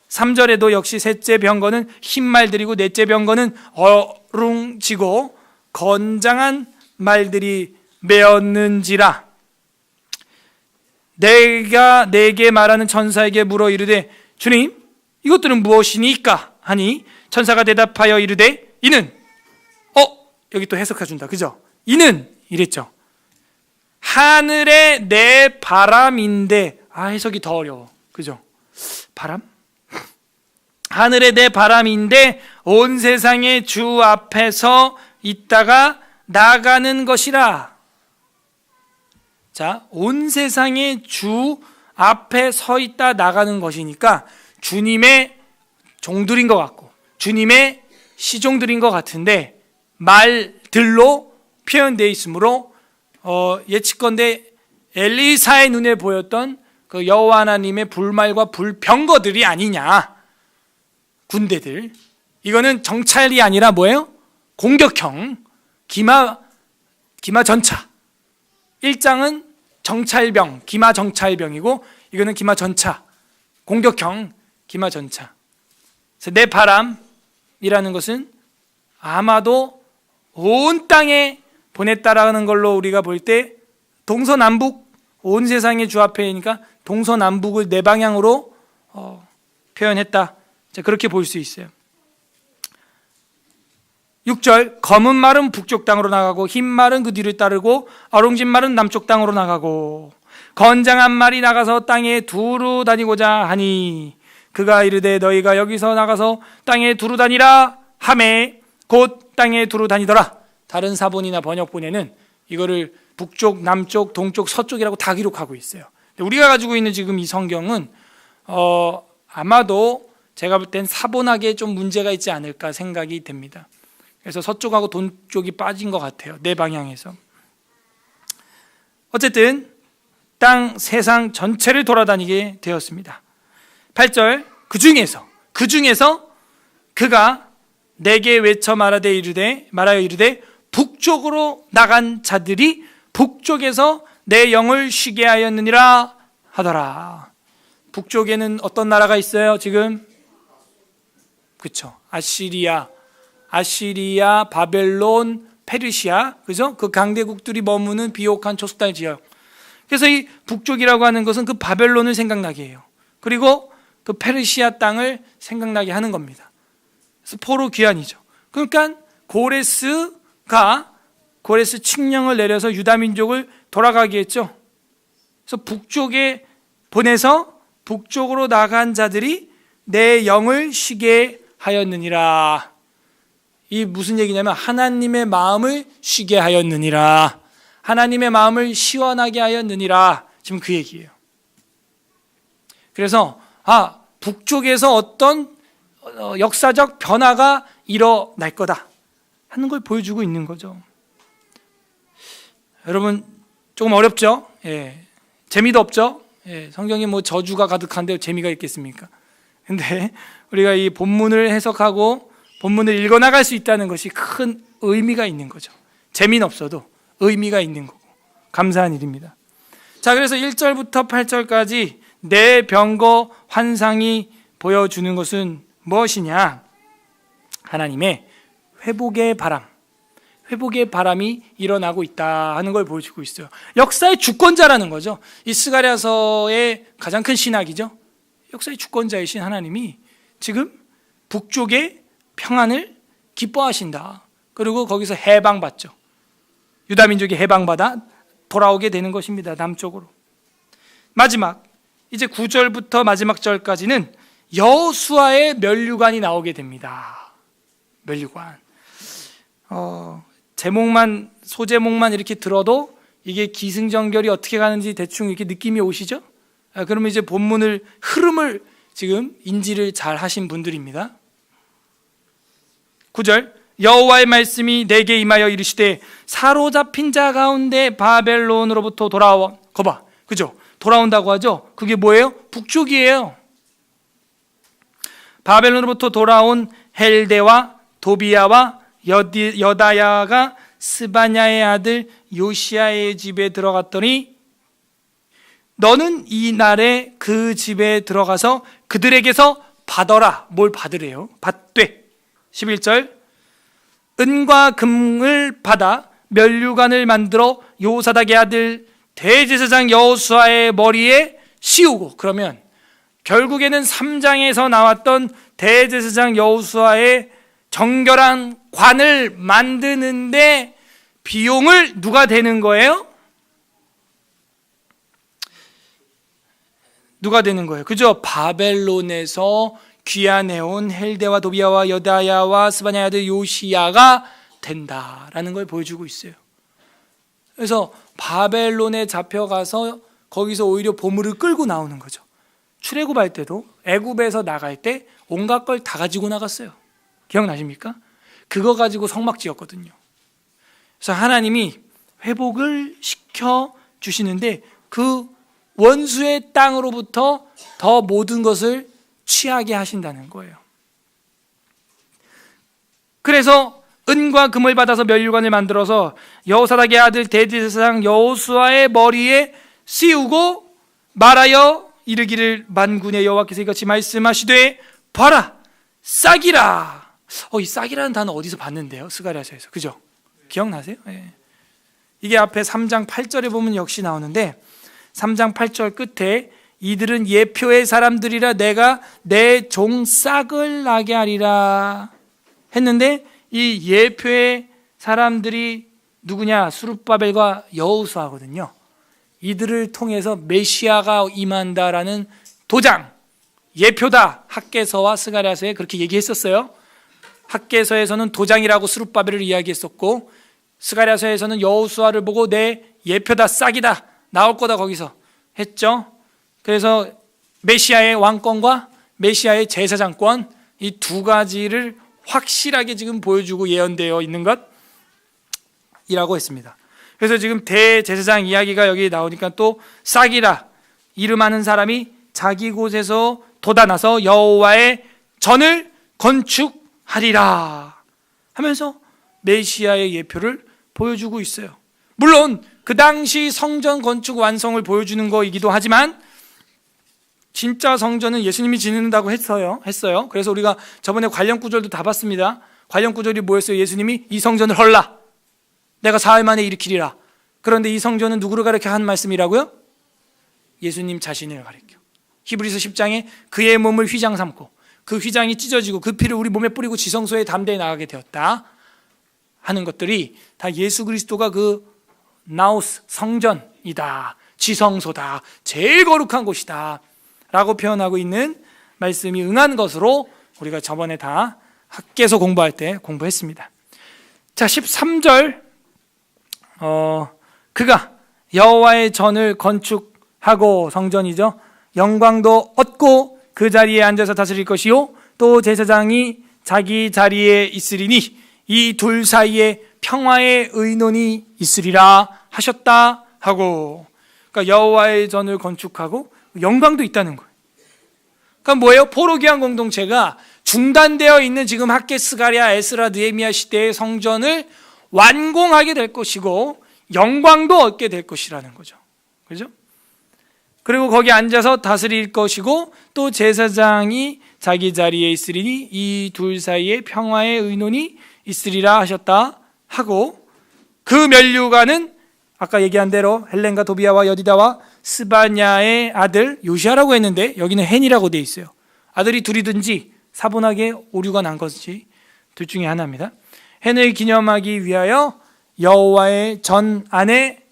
3절에도 역시 셋째 병거는 흰 말들이고 넷째 병거는 어룽지고 건장한 말들이 메었는지라. 내가 내게 말하는 천사에게 물어 이르되 주님, 이것들은 무엇이니까 하니 천사가 대답하여 이르되 이는, 여기 또 해석해 준다, 그죠? 이는 이랬죠. 하늘의 내 바람인데, 해석이 더 어려워, 그죠? 바람? 하늘의 내 바람인데 온 세상의 주 앞에서 있다가 나가는 것이라. 자, 온 세상의 주 앞에 서 있다 나가는 것이니까 주님의 종들인 것 같고 주님의 시종들인 것 같은데 말들로 표현되어 있으므로 예측컨대 엘리사의 눈에 보였던 그 여호와 하나님의 불말과 불병거들이 아니냐, 군대들. 이거는 정찰이 아니라 뭐예요? 공격형 기마 전차. 1장은 정찰병, 기마 정찰병이고 이거는 기마 전차, 공격형 기마 전차. 그래서 내 바람이라는 것은 아마도 온 땅에 보냈다라는 걸로 우리가 볼 때 동서남북, 온 세상의 주 앞에니까 동서남북을 네 방향으로 표현했다. 그렇게 볼 수 있어요. 6절, 검은 말은 북쪽 땅으로 나가고 흰 말은 그 뒤를 따르고 어룽진 말은 남쪽 땅으로 나가고 건장한 말이 나가서 땅에 두루 다니고자 하니 그가 이르되 너희가 여기서 나가서 땅에 두루 다니라 하매 곧 땅에 두루 다니더라. 다른 사본이나 번역본에는 이거를 북쪽, 남쪽, 동쪽, 서쪽이라고 다 기록하고 있어요. 우리가 가지고 있는 지금 이 성경은 아마도 제가 볼 땐 사본학에 좀 문제가 있지 않을까 생각이 됩니다. 그래서 서쪽하고 동쪽이 빠진 것 같아요. 네 방향에서. 어쨌든 땅 세상 전체를 돌아다니게 되었습니다. 8절, 그 중에서 그가 내게 외쳐 말하여 이르되 북쪽으로 나간 자들이 북쪽에서 내 영을 쉬게 하였느니라 하더라. 북쪽에는 어떤 나라가 있어요 지금? 그렇죠. 아시리아, 바벨론, 페르시아, 그죠? 그 강대국들이 머무는 비옥한 초속달 지역. 그래서 이 북쪽이라고 하는 것은 그 바벨론을 생각나게 해요. 그리고 그 페르시아 땅을 생각나게 하는 겁니다. 그래서 포로 귀환이죠. 그러니까 고레스 칙령을 내려서 유다 민족을 돌아가게 했죠. 그래서 북쪽에 보내서 북쪽으로 나간 자들이 내 영을 쉬게 하였느니라. 이 무슨 얘기냐면 하나님의 마음을 쉬게 하였느니라. 하나님의 마음을 시원하게 하였느니라. 지금 그 얘기예요. 그래서 북쪽에서 어떤 역사적 변화가 일어날 거다 하는 걸 보여주고 있는 거죠. 여러분 조금 어렵죠? 재미도 없죠? 성경에 뭐 저주가 가득한데 재미가 있겠습니까? 근데 우리가 이 본문을 해석하고 본문을 읽어나갈 수 있다는 것이 큰 의미가 있는 거죠. 재미는 없어도 의미가 있는 거고 감사한 일입니다. 자, 그래서 1절부터 8절까지 내 병거 환상이 보여주는 것은 무엇이냐? 하나님의 회복의 바람이 일어나고 있다 하는 걸 보여주고 있어요. 역사의 주권자라는 거죠. 이 스가랴서의 가장 큰 신학이죠. 역사의 주권자이신 하나님이 지금 북쪽의 평안을 기뻐하신다. 그리고 거기서 해방받죠. 유다 민족이 해방받아 돌아오게 되는 것입니다. 남쪽으로. 마지막 이제 9절부터 마지막 절까지는 여호수아의 면류관이 나오게 됩니다. 면류관. 소제목만 이렇게 들어도 이게 기승전결이 어떻게 가는지 대충 이렇게 느낌이 오시죠? 그러면 이제 본문을 흐름을 지금 인지를 잘 하신 분들입니다. 9절 여호와의 말씀이 내게 임하여 이르시되 사로잡힌 자 가운데 바벨론으로부터 돌아와. 거봐, 그죠? 돌아온다고 하죠? 그게 뭐예요? 북쪽이에요. 바벨론으로부터 돌아온 헬데와 도비야와 여다야가 스바냐의 아들 요시야의 집에 들어갔더니 너는 이 날에 그 집에 들어가서 그들에게서 받아라. 뭘 받으래요? 받되. 11절 은과 금을 받아 면류관을 만들어 요사닥의 아들 대제사장 여호수아의 머리에 씌우고. 그러면 결국에는 3장에서 나왔던 대제사장 여호수아의 정결한 관을 만드는데 비용을 누가 대는 거예요? 누가 되는 거예요? 그죠? 바벨론에서 귀환해온 헬데와 도비야와 여다야와 스바냐의 아들 요시야가 된다라는 걸 보여주고 있어요. 그래서 바벨론에 잡혀가서 거기서 오히려 보물을 끌고 나오는 거죠. 출애굽할 때도 애굽에서 나갈 때 온갖 걸 다 가지고 나갔어요. 기억나십니까? 그거 가지고 성막 지었거든요. 그래서 하나님이 회복을 시켜 주시는데 그 원수의 땅으로부터 더 모든 것을 취하게 하신다는 거예요. 그래서 은과 금을 받아서 면류관을 만들어서 여호사닥의 아들 대제사장 여호수아의 머리에 씌우고 말하여 이르기를 만군의 여호와께서 이같이 말씀하시되 봐라 싹이라. 이 싹이라는 단어 어디서 봤는데요? 스가랴서에서. 그죠? 기억나세요? 네. 이게 앞에 3장 8절에 보면 역시 나오는데 3장 8절 끝에 이들은 예표의 사람들이라 내가 내 종 싹을 나게 하리라 했는데 이 예표의 사람들이 누구냐? 스룹바벨과 여호수아거든요. 이들을 통해서 메시아가 임한다라는 도장, 예표다. 학개서와 스가랴서에 그렇게 얘기했었어요. 학개서에서는 도장이라고 스룹바벨을 이야기했었고 스가랴서에서는 여호수아를 보고 내 예표다, 싹이다, 나올 거다 거기서 했죠. 그래서 메시아의 왕권과 메시아의 제사장권, 이 두 가지를 확실하게 지금 보여주고 예언되어 있는 것이라고 했습니다. 그래서 지금 대제사장 이야기가 여기 나오니까 또 싹이라, 이름하는 사람이 자기 곳에서 돋아나서 여호와의 전을 건축하리라 하면서 메시아의 예표를 보여주고 있어요. 물론 그 당시 성전 건축 완성을 보여주는 거이기도 하지만 진짜 성전은 예수님이 짓는다고 했어요. 그래서 우리가 저번에 관련 구절도 다 봤습니다. 관련 구절이 뭐였어요? 예수님이 이 성전을 헐라, 내가 사흘 만에 일으키리라. 그런데 이 성전은 누구를 가리켜 한 말씀이라고요? 예수님 자신을 가리켜. 히브리서 10장에 그의 몸을 휘장 삼고 그 휘장이 찢어지고 그 피를 우리 몸에 뿌리고 지성소에 담대히 나가게 되었다 하는 것들이 다 예수 그리스도가 그 나우스 성전이다, 지성소다, 제일 거룩한 곳이다 라고 표현하고 있는 말씀이 응한 것으로 우리가 저번에 다 학계에서 공부할 때 공부했습니다. 자, 13절 그가 여호와의 전을 건축하고, 성전이죠, 영광도 얻고 그 자리에 앉아서 다스릴 것이요 또 제사장이 자기 자리에 있으리니 이 둘 사이에 평화의 의논이 있으리라 하셨다 하고, 그러니까 여호와의 전을 건축하고 영광도 있다는 거예요. 그러니까 뭐예요? 포로기한 공동체가 중단되어 있는 지금 학계, 스가랴, 에스라, 느헤미야 시대의 성전을 완공하게 될 것이고 영광도 얻게 될 것이라는 거죠. 그죠? 그리고 거기 앉아서 다스릴 것이고 또 제사장이 자기 자리에 있으리니 이 둘 사이에 평화의 의논이 있으리라 하셨다 하고, 그 면류관은 아까 얘기한 대로 헬렌과 도비아와 여디다와 스바냐의 아들 요시아라고 했는데 여기는 헨이라고 되어 있어요. 아들이 둘이든지 사분하게 오류가 난 것이 둘 중에 하나입니다. 헨을 기념하기 위하여 여호와의 전 안에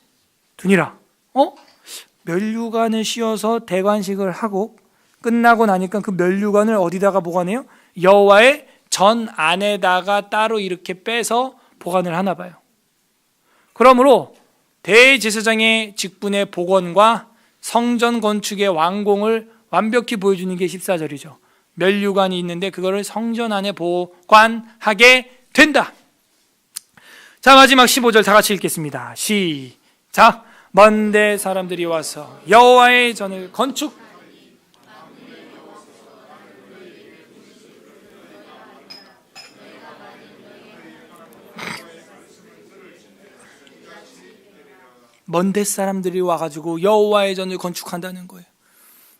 두니라. 면류관을 씌워서 대관식을 하고 끝나고 나니까 그 면류관을 어디다가 보관해요? 여호와의 전 안에다가 따로 이렇게 빼서 보관을 하나 봐요. 그러므로 대제사장의 직분의 복원과 성전 건축의 완공을 완벽히 보여주는 게 14절이죠. 면류관이 있는데 그거를 성전 안에 보관하게 된다. 자, 마지막 15절 다 같이 읽겠습니다. 시작. 먼데 사람들이 와서 여호와의 전을 건축. 먼데 사람들이 와가지고 여호와의 전을 건축한다는 거예요.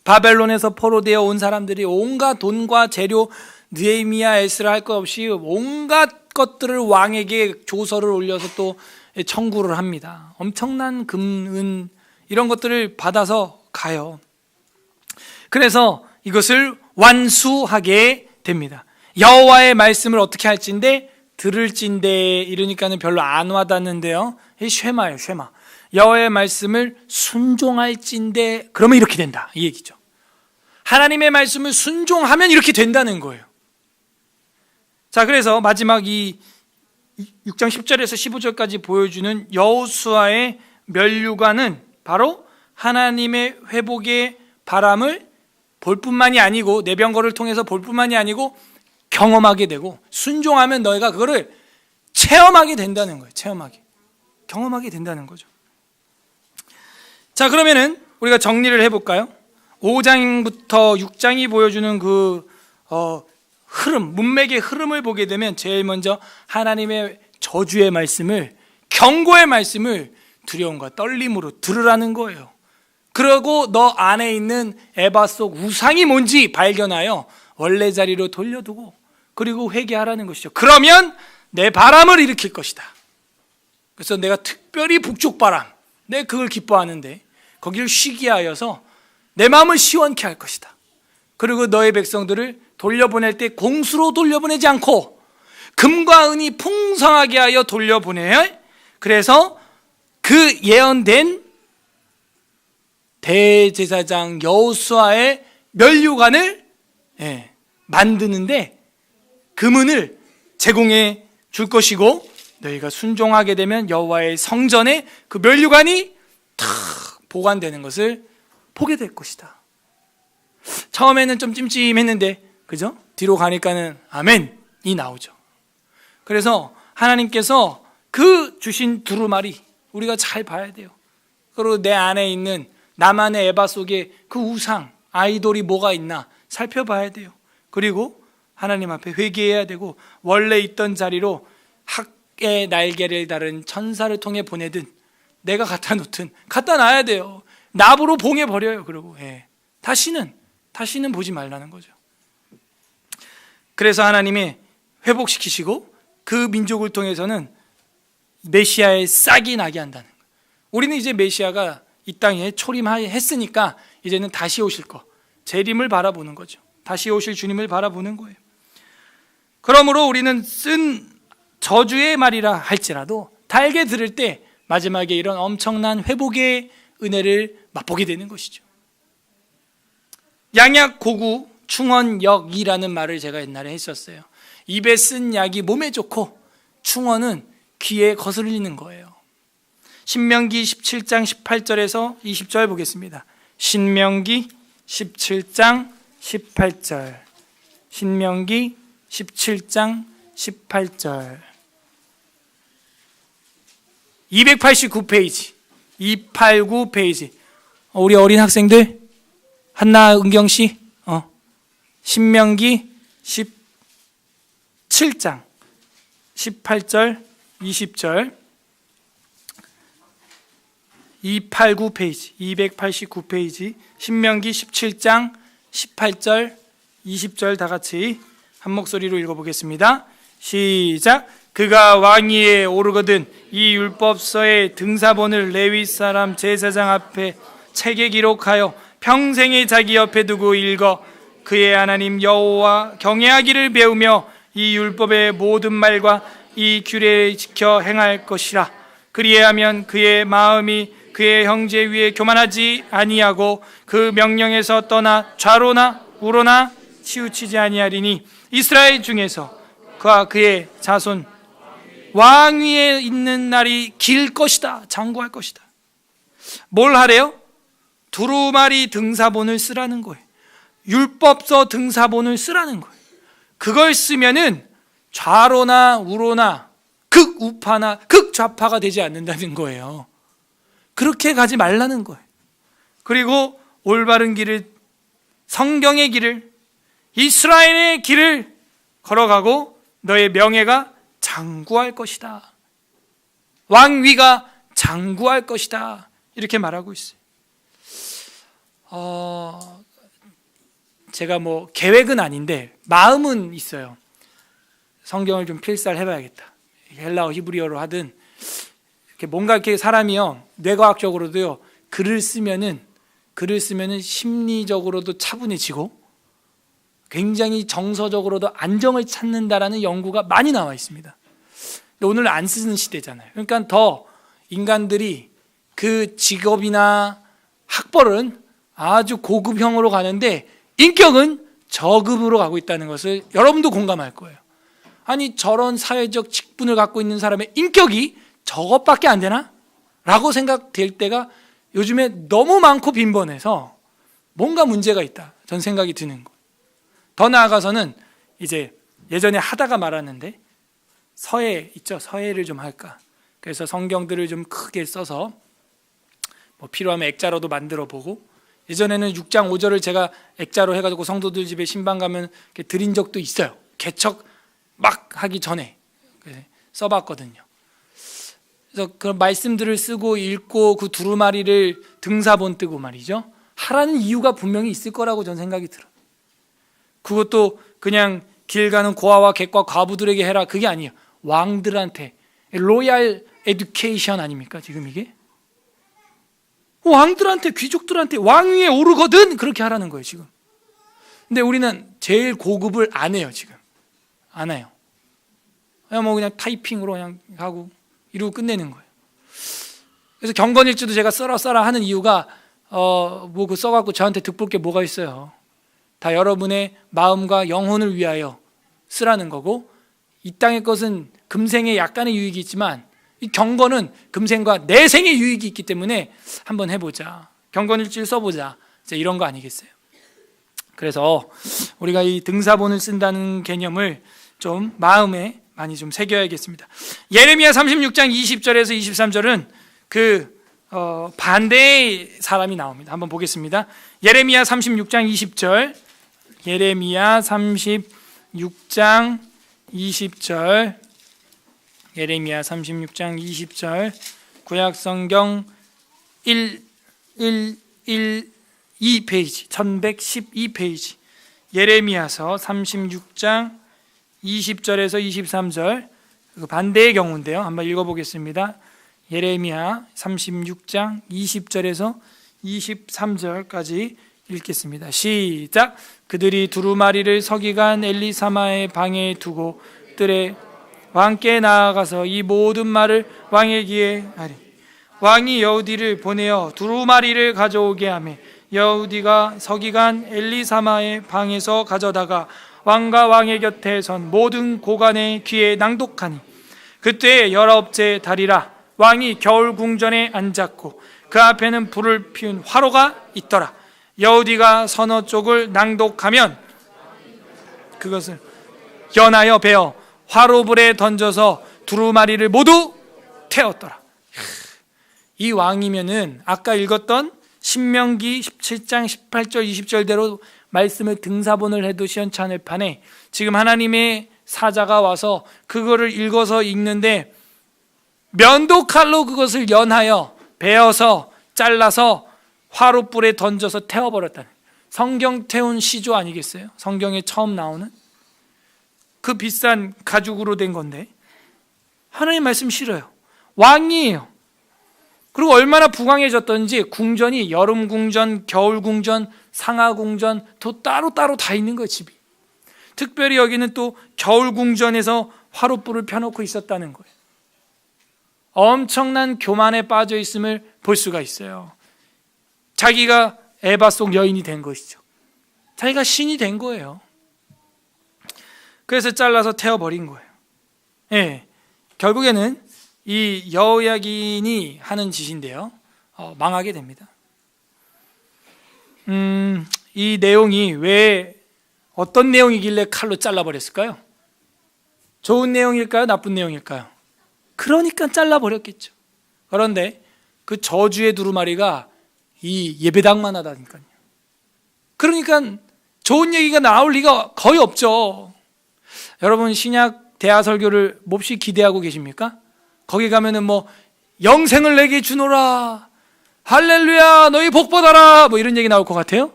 바벨론에서 포로되어 온 사람들이 온갖 돈과 재료, 느헤미야, 에스라 할 것 없이 온갖 것들을 왕에게 조서를 올려서 또 청구를 합니다. 엄청난 금, 은 이런 것들을 받아서 가요. 그래서 이것을 완수하게 됩니다. 여호와의 말씀을 어떻게 할진데 들을진데 이러니까는 별로 안 와닿는데요. 쉐마예요, 쉐마. 여호와의 말씀을 순종할진데 그러면 이렇게 된다 이 얘기죠. 하나님의 말씀을 순종하면 이렇게 된다는 거예요. 자, 그래서 마지막 이 6장 10절에서 15절까지 보여주는 여호수아의 면류관은 바로 하나님의 회복의 바람을 볼 뿐만이 아니고 내병거를 통해서 볼 뿐만이 아니고 경험하게 되고 순종하면 너희가 그거를 체험하게 된다는 거예요. 경험하게 된다는 거죠. 자, 그러면은 우리가 정리를 해볼까요? 5장부터 6장이 보여주는 그 흐름, 문맥의 흐름을 보게 되면 제일 먼저 하나님의 저주의 말씀을, 경고의 말씀을 두려움과 떨림으로 들으라는 거예요. 그러고 너 안에 있는 에바 속 우상이 뭔지 발견하여 원래 자리로 돌려두고 그리고 회개하라는 것이죠. 그러면 내 바람을 일으킬 것이다. 그래서 내가 특별히 북쪽 바람, 내 그걸 기뻐하는데 거기를 쉬게 하여서 내 마음을 시원케 할 것이다. 그리고 너의 백성들을 돌려보낼 때 공수로 돌려보내지 않고 금과 은이 풍성하게 하여 돌려보내야, 그래서 그 예언된 대제사장 여호수아의 면류관을 만드는데 금은을 제공해 줄 것이고, 너희가 순종하게 되면 여호와의 성전에 그 면류관이 탁 보관되는 것을 보게 될 것이다. 처음에는 좀 찜찜했는데 그죠? 뒤로 가니까는 아멘이 나오죠. 그래서 하나님께서 그 주신 두루마리 우리가 잘 봐야 돼요. 그리고 내 안에 있는 나만의 에바 속에 그 우상, 아이돌이 뭐가 있나 살펴봐야 돼요. 그리고 하나님 앞에 회개해야 되고 원래 있던 자리로 학의 날개를 다른 천사를 통해 보내든 내가 갖다 놓든 갖다 놔야 돼요. 납으로 봉해버려요. 그리고 다시는 보지 말라는 거죠. 그래서 하나님이 회복시키시고 그 민족을 통해서는 메시아의 싹이 나게 한다는 거예요. 우리는 이제 메시아가 이 땅에 초림했으니까 이제는 다시 오실 거, 재림을 바라보는 거죠. 다시 오실 주님을 바라보는 거예요. 그러므로 우리는 쓴 저주의 말이라 할지라도 달게 들을 때 마지막에 이런 엄청난 회복의 은혜를 맛보게 되는 것이죠. 양약 고구 충언역이라는 말을 제가 옛날에 했었어요. 입에 쓴 약이 몸에 좋고 충언은 귀에 거슬리는 거예요. 신명기 17장 18절에서 20절 보겠습니다. 신명기 17장 18절. 신명기 17장 18절. 289페이지. 289페이지. 우리 어린 학생들 한나 은경 씨, 신명기 17장 18절 20절. 289페이지, 289페이지, 신명기 17장 18절 20절 다 같이 한 목소리로 읽어보겠습니다. 시작. 그가 왕위에 오르거든 이 율법서의 등사본을 레위 사람 제사장 앞에 책에 기록하여 평생에 자기 옆에 두고 읽어 그의 하나님 여호와 경외하기를 배우며 이 율법의 모든 말과 이 규례를 지켜 행할 것이라. 그리하면 그의 마음이 그의 형제 위에 교만하지 아니하고 그 명령에서 떠나 좌로나 우로나 치우치지 아니하리니 이스라엘 중에서 그와 그의 자손 왕위에 있는 날이 길 것이다. 장구할 것이다. 뭘 하래요? 두루마리 등사본을 쓰라는 거예요. 율법서 등사본을 쓰라는 거예요. 그걸 쓰면은 좌로나 우로나 극우파나 극좌파가 되지 않는다는 거예요. 그렇게 가지 말라는 거예요. 그리고 올바른 길을, 성경의 길을, 이스라엘의 길을 걸어가고 너의 명예가 장구할 것이다. 왕위가 장구할 것이다. 이렇게 말하고 있어요. 제가 뭐 계획은 아닌데 마음은 있어요. 성경을 좀 필사를 해봐야겠다. 헬라어 히브리어로 하든 이렇게 뭔가 이렇게 사람이요 뇌과학적으로도요 글을 쓰면은 심리적으로도 차분해지고 굉장히 정서적으로도 안정을 찾는다라는 연구가 많이 나와 있습니다. 근데 오늘 안 쓰는 시대잖아요. 그러니까 더 인간들이 그 직업이나 학벌은 아주 고급형으로 가는데 인격은 저급으로 가고 있다는 것을 여러분도 공감할 거예요. 아니 저런 사회적 직분을 갖고 있는 사람의 인격이 저것밖에 안 되나? 라고 생각될 때가 요즘에 너무 많고 빈번해서 뭔가 문제가 있다. 전 생각이 드는 거예요. 더 나아가서는 이제 예전에 하다가 말았는데 서예 있죠. 서예를 좀 할까. 그래서 성경들을 좀 크게 써서 뭐 필요하면 액자로도 만들어 보고 예전에는 6장 5절을 제가 액자로 해가지고 성도들 집에 신방 가면 드린 적도 있어요. 개척 막 하기 전에 써봤거든요. 그래서 그런 말씀들을 쓰고 읽고 그 두루마리를 등사본 뜨고 말이죠. 하라는 이유가 분명히 있을 거라고 전 생각이 들어요. 그것도 그냥 길 가는 고아와 객과 과부들에게 해라 그게 아니에요. 왕들한테 로얄 에듀케이션 아닙니까 지금 이게? 왕들한테 귀족들한테 왕위에 오르거든 그렇게 하라는 거예요 지금. 근데 우리는 제일 고급을 안 해요 지금. 안 해요. 그냥 뭐 그냥 타이핑으로 그냥 하고 이러고 끝내는 거예요. 그래서 경건일주도 제가 써라 하는 이유가 뭐 그 써갖고 저한테 득볼 게 뭐가 있어요. 다 여러분의 마음과 영혼을 위하여 쓰라는 거고 이 땅의 것은 금생에 약간의 유익이 있지만 이 경건은 금생과 내생의 유익이 있기 때문에 한번 해보자. 경건일주일 써보자. 이제 이런 거 아니겠어요. 그래서 우리가 이 등사본을 쓴다는 개념을 좀 마음에 많이 좀 새겨야겠습니다. 예레미야 36장 20절에서 23절은 그 반대의 사람이 나옵니다. 한번 보겠습니다. 예레미야 36장 20절. 예레미야 36장 20절. 예레미야 36장 20절. 구약성경 1112페이지 1112페이지 예레미야서 36장 20절에서 23절 그 반대의 경우인데요. 한번 읽어보겠습니다. 예레미야 36장 20절에서 23절까지 읽겠습니다. 시작. 그들이 두루마리를 서기관 엘리사마의 방에 두고 뜰에 왕께 나아가서 이 모든 말을 왕의 귀에 하리. 왕이 여우디를 보내어 두루마리를 가져오게 하매 여우디가 서기관 엘리사마의 방에서 가져다가 왕과 왕의 곁에 선 모든 고관의 귀에 낭독하니 그때 19째 달이라. 왕이 겨울 궁전에 앉았고 그 앞에는 불을 피운 화로가 있더라. 여우디가 서너 쪽을 낭독하면 그것을 연하여 베어 화로불에 던져서 두루마리를 모두 태웠더라. 이 왕이면은 아까 읽었던 신명기 17장 18절 20절대로 말씀을 등사본을 해도 시원찮을 판에 지금 하나님의 사자가 와서 그거를 읽어서 읽는데 면도칼로 그것을 연하여 베어서 잘라서 화롯불에 던져서 태워버렸다는, 성경 태운 시조 아니겠어요? 성경에 처음 나오는 그 비싼 가죽으로 된 건데 하나님 말씀 싫어요. 왕이에요. 그리고 얼마나 부강해졌던지 궁전이 여름 궁전, 겨울 궁전, 상하 궁전 또 따로따로 다 있는 거예요. 집이. 특별히 여기는 또 겨울 궁전에서 화롯불을 펴놓고 있었다는 거예요. 엄청난 교만에 빠져 있음을 볼 수가 있어요. 자기가 에바 속 여인이 된 것이죠. 자기가 신이 된 거예요. 그래서 잘라서 태워버린 거예요. 예, 결국에는 이 여호야긴이 하는 짓인데요, 망하게 됩니다. 이 내용이 왜 어떤 내용이길래 칼로 잘라버렸을까요? 좋은 내용일까요? 나쁜 내용일까요? 그러니까 잘라버렸겠죠. 그런데 그 저주의 두루마리가 이 예배당만 하다니까요. 그러니까 좋은 얘기가 나올 리가 거의 없죠. 여러분 신약 대하설교를 몹시 기대하고 계십니까? 거기 가면은 뭐 영생을 내게 주노라, 할렐루야 너희 복 받아라, 뭐 이런 얘기 나올 것 같아요?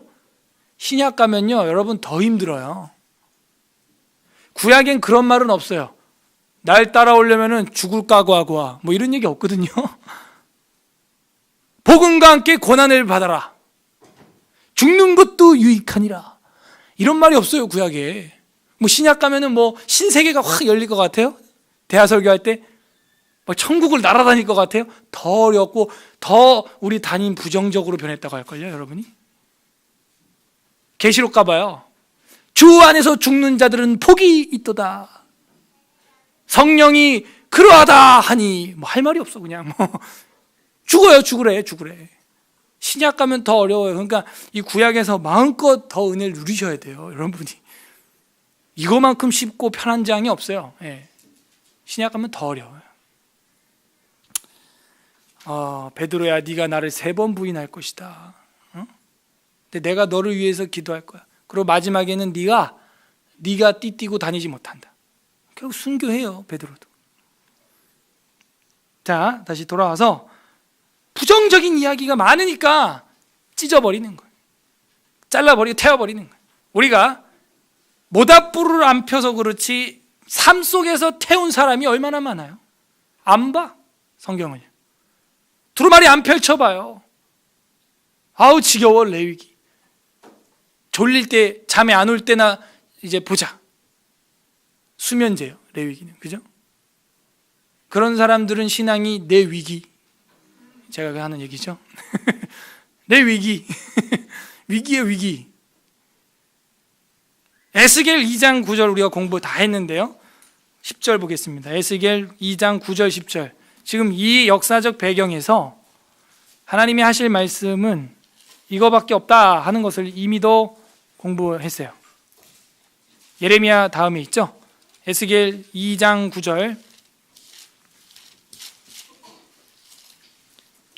신약 가면요 여러분 더 힘들어요. 구약엔 그런 말은 없어요. 날 따라오려면 죽을 각오하고 와, 뭐 이런 얘기 없거든요. 복음과 함께 고난을 받아라, 죽는 것도 유익하니라, 이런 말이 없어요 구약에. 뭐 신약 가면은 뭐 신세계가 확 열릴 것 같아요? 대하설교할 때 뭐 천국을 날아다닐 것 같아요? 더 어렵고 더 우리 담임 부정적으로 변했다고 할걸요 여러분이. 계시록 가봐요. 주 안에서 죽는 자들은 복이 있도다, 성령이 그러하다 하니 뭐 할 말이 없어. 그냥 뭐 죽어요, 죽으래. 신약 가면 더 어려워요. 그러니까 이 구약에서 마음껏 더 은혜를 누리셔야 돼요 여러분이. 이거만큼 쉽고 편한 장이 없어요. 예. 신약 가면 더 어려워요. 베드로야 네가 나를 3번 부인할 것이다. 근데 내가 너를 위해서 기도할 거야. 그리고 마지막에는 네가 띠띠고 다니지 못한다. 결국 순교해요 베드로도. 자, 다시 돌아와서 부정적인 이야기가 많으니까 찢어버리는 거예요. 잘라버리고 태워버리는 거예요. 우리가 모닥불을 안 펴서 그렇지 삶 속에서 태운 사람이 얼마나 많아요? 안 봐, 성경을. 두루마리 안 펼쳐봐요. 아우 지겨워. 레위기. 졸릴 때, 잠에 안 올 때나 이제 보자. 수면제요 레위기는. 그죠? 그런 사람들은 신앙이 내 위기, 제가 하는 얘기죠. 내 위기. 위기예요 위기. 에스겔 2장 9절 우리가 공부 다 했는데요, 10절 보겠습니다. 에스겔 2장 9절 10절. 지금 이 역사적 배경에서 하나님이 하실 말씀은 이거밖에 없다 하는 것을 이미도 공부했어요. 예레미야 다음에 있죠. 에스겔 2장 9절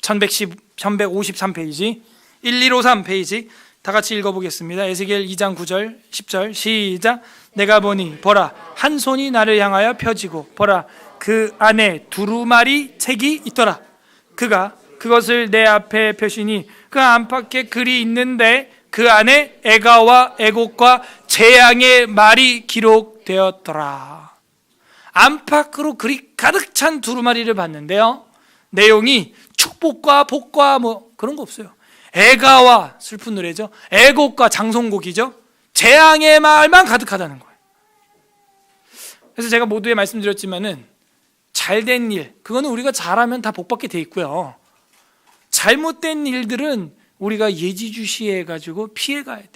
1153페이지 1153 페이지 다 같이 읽어보겠습니다. 에스겔 2장 9절 10절 시작. 내가 보니 보라 한 손이 나를 향하여 펴지고 보라 그 안에 두루마리 책이 있더라. 그가 그것을 내 앞에 펴시니 그 안팎에 글이 있는데 그 안에 애가와 애곡과 재앙의 말이 기록되었더라. 안팎으로 글이 가득 찬 두루마리를 봤는데요, 내용이 축복과 복과 뭐 그런 거 없어요. 애가와, 슬픈 노래죠, 애곡과 장송곡이죠. 재앙의 말만 가득하다는 거예요. 그래서 제가 모두에 말씀드렸지만은 잘된 일, 그거는 우리가 잘하면 다 복받게 돼 있고요. 잘못된 일들은 우리가 예지주시해가지고 피해가야 돼.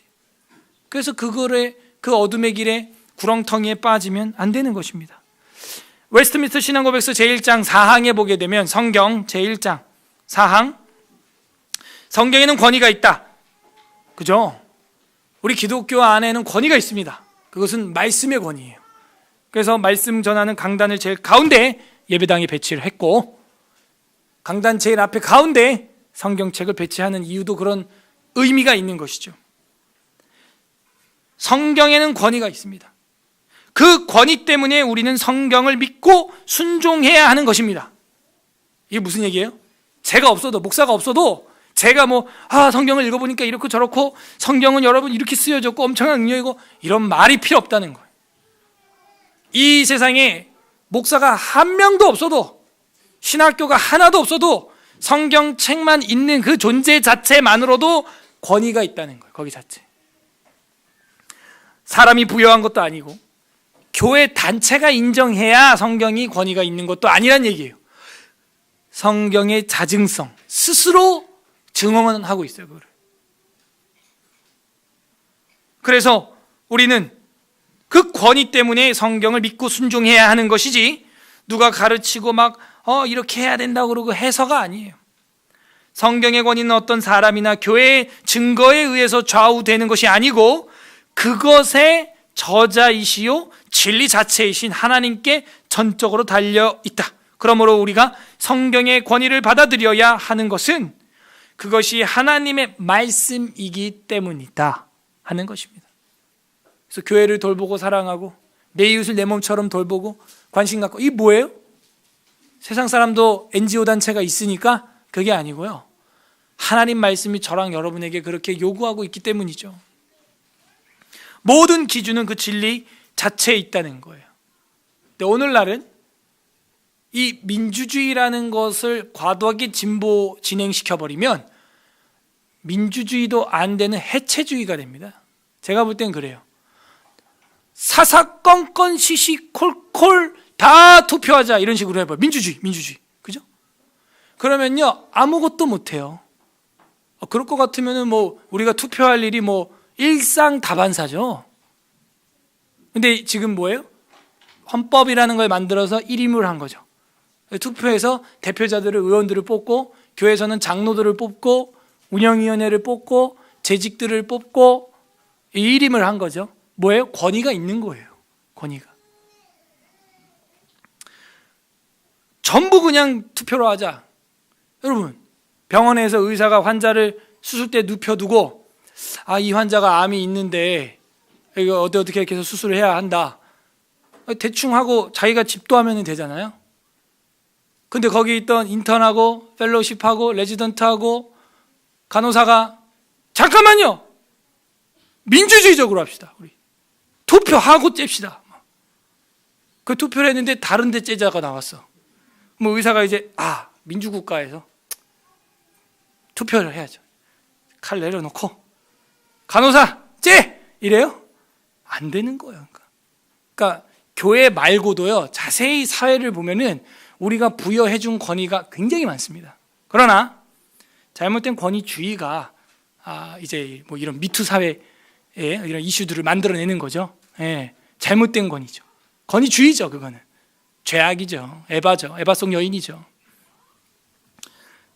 그래서 그 어둠의 길에 구렁텅이에 빠지면 안 되는 것입니다. 웨스트민스터 신앙고백서 제1장 4항에 보게 되면, 성경 제1장 4항, 성경에는 권위가 있다. 그죠? 우리 기독교 안에는 권위가 있습니다. 그것은 말씀의 권위예요. 그래서 말씀 전하는 강단을 제일 가운데 예배당에 배치를 했고, 강단 제일 앞에 가운데 성경책을 배치하는 이유도 그런 의미가 있는 것이죠. 성경에는 권위가 있습니다. 그 권위 때문에 우리는 성경을 믿고 순종해야 하는 것입니다. 이게 무슨 얘기예요? 제가 없어도, 목사가 없어도 제가 성경을 읽어보니까 이렇고 저렇고, 성경은 여러분 이렇게 쓰여졌고 엄청난 능력이고, 이런 말이 필요 없다는 거예요. 이 세상에 목사가 한 명도 없어도, 신학교가 하나도 없어도 성경책만 있는 그 존재 자체만으로도 권위가 있다는 거예요. 거기 자체. 사람이 부여한 것도 아니고, 교회 단체가 인정해야 성경이 권위가 있는 것도 아니란 얘기예요. 성경의 자증성, 스스로 증언은 하고 있어요. 그거를. 그래서 우리는 그 권위 때문에 성경을 믿고 순종해야 하는 것이지, 누가 가르치고 이렇게 해야 된다고 그러고 해서가 아니에요. 성경의 권위는 어떤 사람이나 교회의 증거에 의해서 좌우되는 것이 아니고, 그것의 저자이시요 진리 자체이신 하나님께 전적으로 달려 있다. 그러므로 우리가 성경의 권위를 받아들여야 하는 것은 그것이 하나님의 말씀이기 때문이다 하는 것입니다. 그래서 교회를 돌보고 사랑하고 내 이웃을 내 몸처럼 돌보고 관심 갖고, 이게 뭐예요? 세상 사람도 NGO 단체가 있으니까 그게 아니고요, 하나님 말씀이 저랑 여러분에게 그렇게 요구하고 있기 때문이죠. 모든 기준은 그 진리 자체에 있다는 거예요. 근데 오늘날은 이 민주주의라는 것을 과도하게 진행시켜버리면 민주주의도 안 되는 해체주의가 됩니다. 제가 볼 땐 그래요. 사사건건 시시콜콜 다 투표하자, 이런 식으로 해봐요. 민주주의. 그죠? 그러면요, 아무것도 못해요. 그럴 것 같으면은 우리가 투표할 일이 일상다반사죠. 근데 지금 뭐예요? 헌법이라는 걸 만들어서 1임을 한 거죠. 투표해서 대표자들을, 의원들을 뽑고, 교회에서는 장로들을 뽑고, 운영위원회를 뽑고, 재직들을 뽑고, 1임을 한 거죠. 뭐예요? 권위가 있는 거예요. 권위가. 전부 그냥 투표로 하자. 여러분, 병원에서 의사가 환자를 수술대에 눕혀두고, 이 환자가 암이 있는데 이거 어떻게 해서 수술을 해야 한다, 대충 하고 자기가 집도하면 되잖아요. 근데 거기 있던 인턴하고 펠로우십하고 레지던트하고 간호사가, 잠깐만요, 민주주의적으로 합시다. 우리 투표하고 잽시다. 그 투표를 했는데 다른 데 째자가 나왔어. 의사가 이제 민주국가에서 투표를 해야죠. 칼 내려놓고 간호사 째! 이래요? 안 되는 거예요. 그러니까 교회 말고도요, 자세히 사회를 보면은 우리가 부여해 준 권위가 굉장히 많습니다. 그러나 잘못된 권위주의가 이제 이런 미투 사회에 이런 이슈들을 만들어내는 거죠. 잘못된 권위죠. 권위주의죠. 그거는 죄악이죠. 에바죠. 에바송 여인이죠.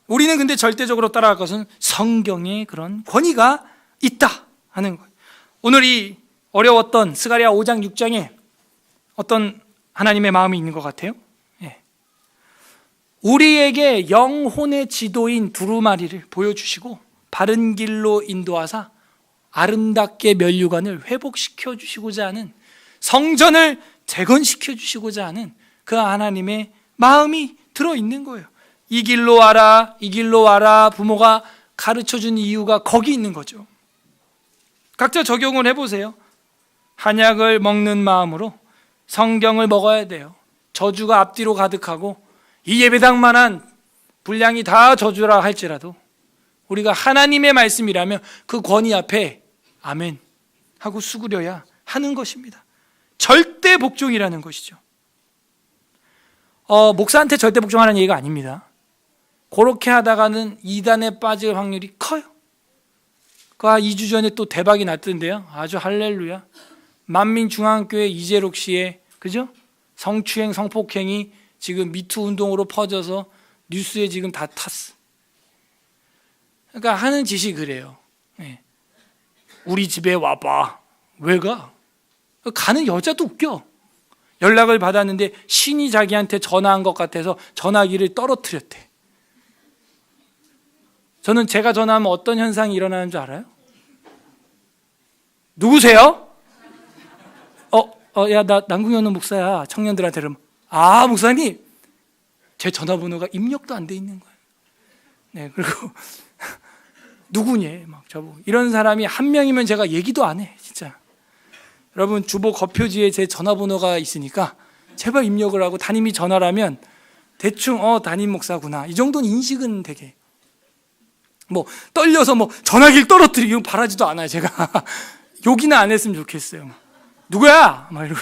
우리는 근데 절대적으로 따라갈 것은 성경의 그런 권위가 있다 하는 거예요. 오늘 이 어려웠던 스가랴 5장 6장에 어떤 하나님의 마음이 있는 것 같아요? 우리에게 영혼의 지도인 두루마리를 보여주시고 바른 길로 인도하사 아름답게 면류관을 회복시켜 주시고자 하는, 성전을 재건시켜 주시고자 하는 그 하나님의 마음이 들어있는 거예요. 이 길로 와라, 이 길로 와라, 부모가 가르쳐준 이유가 거기 있는 거죠. 각자 적용을 해보세요. 한약을 먹는 마음으로 성경을 먹어야 돼요. 저주가 앞뒤로 가득하고 이 예배당만한 분량이 다 저주라 할지라도 우리가 하나님의 말씀이라면 그 권위 앞에 아멘 하고 수구려야 하는 것입니다. 절대 복종이라는 것이죠. 목사한테 절대 복종하라는 얘기가 아닙니다. 그렇게 하다가는 이단에 빠질 확률이 커요. 그 2주 전에 또 대박이 났던데요. 아주 할렐루야. 만민중앙교회 이재록 씨의 그죠? 성추행, 성폭행이 지금 미투 운동으로 퍼져서 뉴스에 지금 다 탔어. 그러니까 하는 짓이 그래요. 네. 우리 집에 와봐. 왜 가? 가는 여자도 웃겨. 연락을 받았는데 신이 자기한테 전화한 것 같아서 전화기를 떨어뜨렸대. 저는 제가 전화하면 어떤 현상이 일어나는 줄 알아요? 누구세요? 야, 나 남궁현우 목사야. 청년들한테 그러면 목사님, 제 전화번호가 입력도 안 돼 있는 거예요. 네, 그리고 누구니? 막 저보고 이런 사람이 한 명이면 제가 얘기도 안 해, 진짜. 여러분 주보 거표지에 제 전화번호가 있으니까 제발 입력을 하고 담임이 전화를 하면 대충 담임 목사구나 이 정도는 인식은 되게 뭐 떨려서 뭐 전화기를 떨어뜨리고 바라지도 않아요. 제가 욕이나 안 했으면 좋겠어요. 누구야? 막 이러고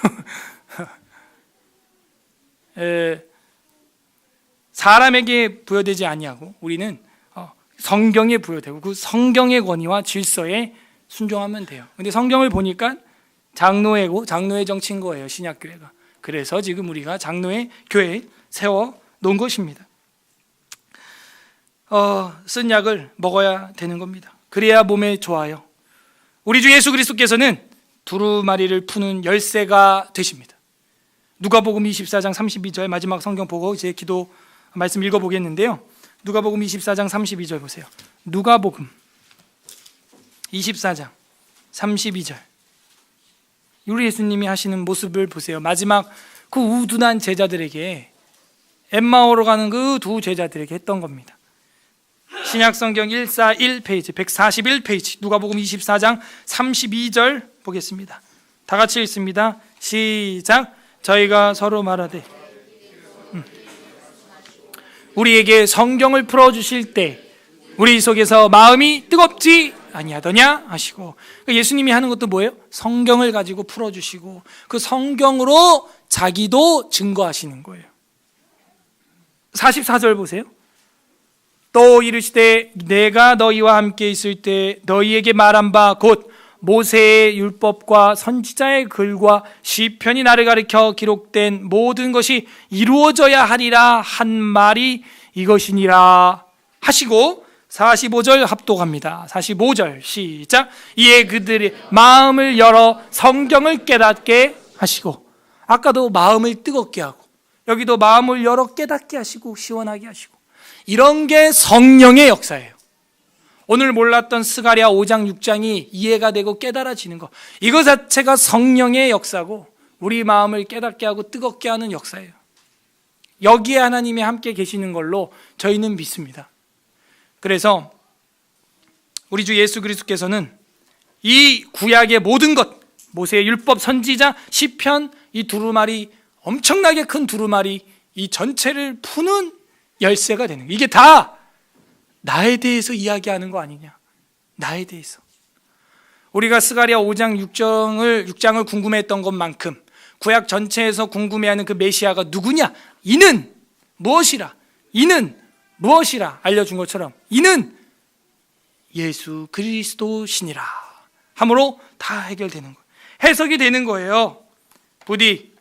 사람에게 부여되지 아니하고 우리는 성경에 부여되고 그 성경의 권위와 질서에 순종하면 돼요. 근데 성경을 보니까 장로회고 장로회 정치인 거예요. 신약교회가. 그래서 지금 우리가 장로회 교회 세워 놓은 것입니다. 쓴 약을 먹어야 되는 겁니다. 그래야 몸에 좋아요. 우리 주 예수 그리스도께서는 두루마리를 푸는 열쇠가 되십니다. 누가복음 24장 32절 마지막 성경 보고 이제 기도 말씀 읽어보겠는데요. 누가복음 24장 32절 보세요. 누가복음 24장 32절 우리 예수님이 하시는 모습을 보세요. 마지막 그 우둔한 제자들에게 엠마오로 가는 그 두 제자들에게 했던 겁니다. 신약성경 141페이지 141페이지 누가복음 24장 32절 보겠습니다. 다 같이 읽습니다. 시작. 저희가 서로 말하되 우리에게 성경을 풀어주실 때 우리 속에서 마음이 뜨겁지 아니하더냐 하시고 예수님이 하는 것도 뭐예요? 성경을 가지고 풀어주시고 그 성경으로 자기도 증거하시는 거예요. 44절 보세요. 또 이르시되 내가 너희와 함께 있을 때 너희에게 말한 바 곧 모세의 율법과 선지자의 글과 시편이 나를 가리켜 기록된 모든 것이 이루어져야 하리라 한 말이 이것이니라 하시고 45절 합독합니다. 45절 시작. 이에 그들의 마음을 열어 성경을 깨닫게 하시고 아까도 마음을 뜨겁게 하고 여기도 마음을 열어 깨닫게 하시고 시원하게 하시고 이런 게 성령의 역사예요. 오늘 몰랐던 스가랴 5장 6장이 이해가 되고 깨달아지는 것 이거 자체가 성령의 역사고 우리 마음을 깨닫게 하고 뜨겁게 하는 역사예요. 여기에 하나님이 함께 계시는 걸로 저희는 믿습니다. 그래서 우리 주 예수 그리스도께서는 이 구약의 모든 것 모세의 율법, 선지자, 시편 이 두루마리 엄청나게 큰 두루마리 이 전체를 푸는 열쇠가 되는 거예요. 이게 다 나에 대해서 이야기하는 거 아니냐. 나에 대해서. 우리가 스가랴 5장 6장을 궁금해했던 것만큼 구약 전체에서 궁금해하는 그 메시아가 누구냐? 이는 무엇이라? 이는 무엇이라? 알려준 것처럼 이는 예수 그리스도시니라 함으로 다 해결되는 거예요. 해석이 되는 거예요. 부디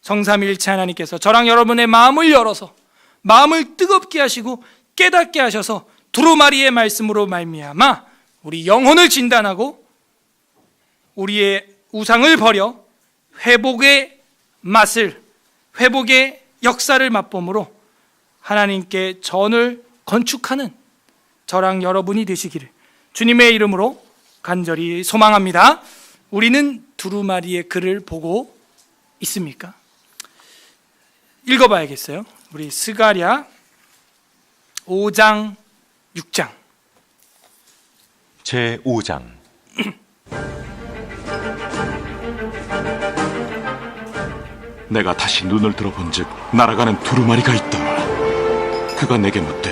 성삼위일체 하나님께서 저랑 여러분의 마음을 열어서 마음을 뜨겁게 하시고 깨닫게 하셔서 두루마리의 말씀으로 말미암아 우리 영혼을 진단하고 우리의 우상을 버려 회복의 맛을 회복의 역사를 맛봄으로 하나님께 전을 건축하는 저랑 여러분이 되시기를 주님의 이름으로 간절히 소망합니다. 우리는 두루마리의 글을 보고 있습니까? 읽어봐야겠어요. 우리 스가랴 5장 6장 제 5장 내가 다시 눈을 들어본즉 날아가는 두루마리가 있다. 그가 내게 묻되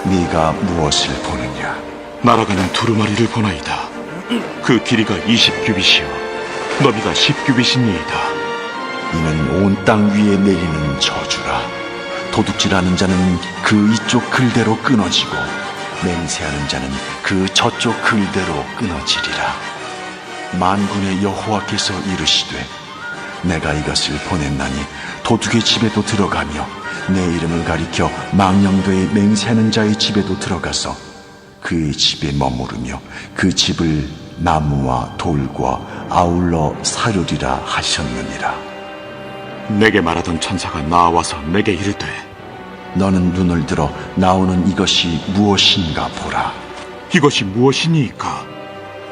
네가 무엇을 보느냐? 날아가는 두루마리를 보나이다. 그 길이가 20규빗이요 너비가 10규빗이니이다. 이는 온 땅 위에 내리는 저주라. 도둑질하는 자는 그 이쪽 글대로 끊어지고 맹세하는 자는 그 저쪽 글대로 끊어지리라. 만군의 여호와께서 이르시되 내가 이것을 보냈나니 도둑의 집에도 들어가며 내 이름을 가리켜 망령되이 맹세하는 자의 집에도 들어가서 그의 집에 머무르며 그 집을 나무와 돌과 아울러 사르리라 하셨느니라. 내게 말하던 천사가 나와서 내게 이르되 너는 눈을 들어 나오는 이것이 무엇인가 보라. 이것이 무엇이니이까?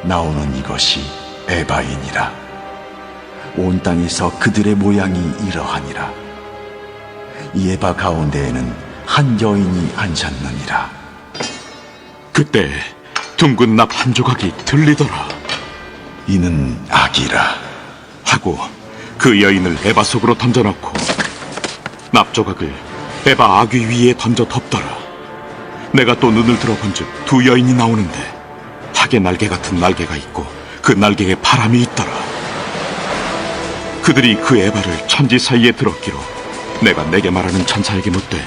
나오는 이것이 에바이니라. 온 땅에서 그들의 모양이 이러하니라. 이 에바 가운데에는 한 여인이 앉았느니라. 그때 둥근 납 한 조각이 들리더라. 이는 악이라. 하고 그 여인을 에바 속으로 던져넣고 납 조각을 에바 아귀 위에 던져 덮더라. 내가 또 눈을 들어본즉 두 여인이 나오는데 닭의 날개 같은 날개가 있고 그 날개에 바람이 있더라. 그들이 그 에바를 천지 사이에 들었기로 내가 내게 말하는 천사에게 묻되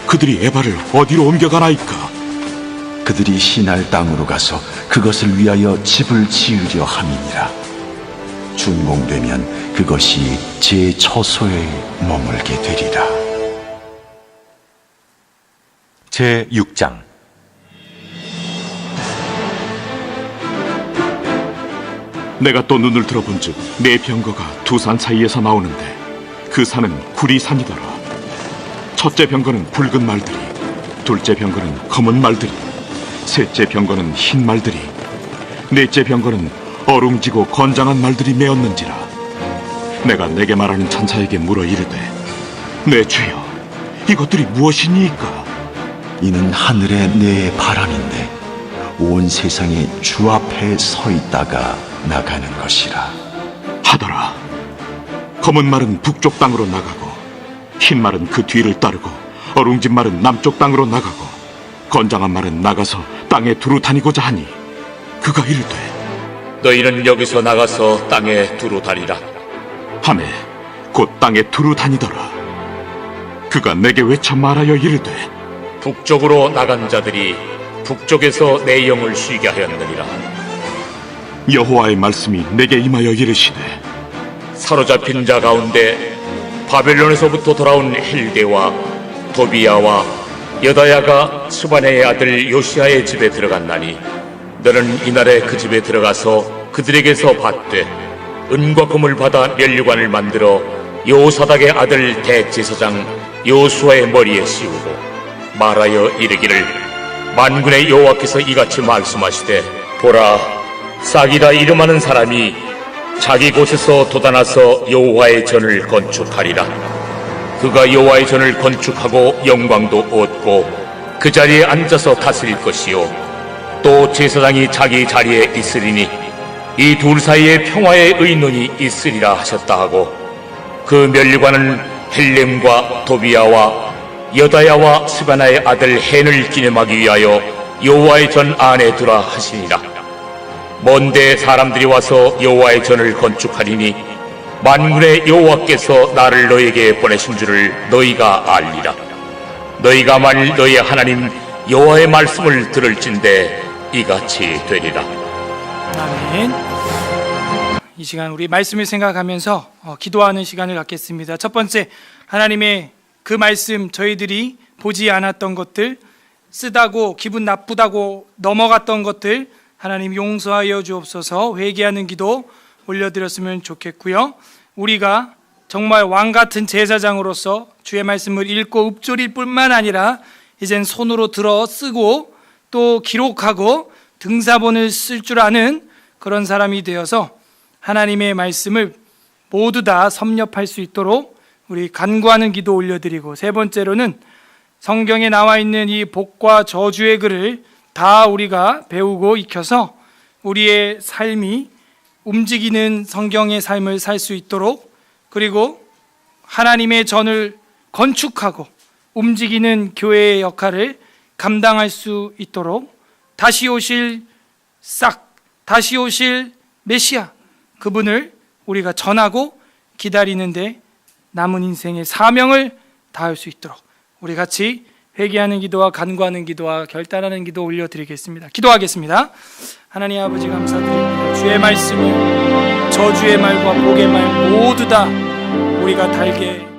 그들이 에바를 어디로 옮겨가나이까? 그들이 시날 땅으로 가서 그것을 위하여 집을 지으려 함이니라. 준공되면 그것이 제 처소에 머물게 되리라. 제6장. 내가 또 눈을 들어본즉 네 병거가 두 산 사이에서 나오는데 그 산은 구리산이더라. 첫째 병거는 붉은 말들이, 둘째 병거는 검은 말들이, 셋째 병거는 흰 말들이, 넷째 병거는 어룽지고 건장한 말들이 메었는지라. 내가 내게 말하는 천사에게 물어 이르되 내 주여 이것들이 무엇이니이까? 이는 하늘의 내 바람인데 온 세상의 주 앞에 서 있다가 나가는 것이라. 하더라. 검은 말은 북쪽 땅으로 나가고 흰 말은 그 뒤를 따르고 어룽진 말은 남쪽 땅으로 나가고 건장한 말은 나가서 땅에 두루 다니고자 하니 그가 이르되 너희는 여기서 나가서 땅에 두루 다니라. 하매 곧 땅에 두루 다니더라. 그가 내게 외쳐 말하여 이르되 북쪽으로 나간 자들이 북쪽에서 내 영을 쉬게 하였느니라. 여호와의 말씀이 내게 임하여 이르시되 사로잡힌 자 가운데 바벨론에서부터 돌아온 헬데와 도비야와 여다야가 스바네의 아들 요시아의 집에 들어갔나니 너는 이날에 그 집에 들어가서 그들에게서 받되 은과 금을 받아 면류관을 만들어 요사닥의 아들 대제사장 요수아의 머리에 씌우고 말하여 이르기를 만군의 여호와께서 이같이 말씀하시되 보라 싹이라 이름하는 사람이 자기 곳에서 돋아나서 여호와의 전을 건축하리라. 그가 여호와의 전을 건축하고 영광도 얻고 그 자리에 앉아서 다스릴 것이요 또 제사장이 자기 자리에 있으리니 이 둘 사이에 평화의 의논이 있으리라 하셨다 하고 그 면류관은 헬렘과 도비야와 여다야와 스바나의 아들 헨을 기념하기 위하여 여호와의 전 안에 두라 하시니라. 먼데 사람들이 와서 여호와의 전을 건축하리니 만군의 여호와께서 나를 너에게 보내신 줄을 너희가 알리라. 너희가 만일 너희 하나님 여호와의 말씀을 들을진대 이같이 되리라. 아멘. 이 시간 우리 말씀을 생각하면서 기도하는 시간을 갖겠습니다. 첫 번째, 하나님의 그 말씀, 저희들이 보지 않았던 것들, 쓰다고 기분 나쁘다고 넘어갔던 것들 하나님 용서하여 주옵소서. 회개하는 기도 올려드렸으면 좋겠고요. 우리가 정말 왕같은 제사장으로서 주의 말씀을 읽고 읊조릴 뿐만 아니라 이젠 손으로 들어 쓰고 또 기록하고 등사본을 쓸 줄 아는 그런 사람이 되어서 하나님의 말씀을 모두 다 섭렵할 수 있도록 우리 간구하는 기도 올려드리고, 세 번째로는 성경에 나와 있는 이 복과 저주의 글을 다 우리가 배우고 익혀서 우리의 삶이 움직이는 성경의 삶을 살 수 있도록, 그리고 하나님의 전을 건축하고 움직이는 교회의 역할을 감당할 수 있도록 다시 오실 다시 오실 메시아, 그분을 우리가 전하고 기다리는데 남은 인생의 사명을 다할 수 있도록 우리 같이 회개하는 기도와 간구하는 기도와 결단하는 기도 올려드리겠습니다. 기도하겠습니다. 하나님 아버지 감사드립니다. 주의 말씀이 저주의 말과 복의 말 모두 다 우리가 달게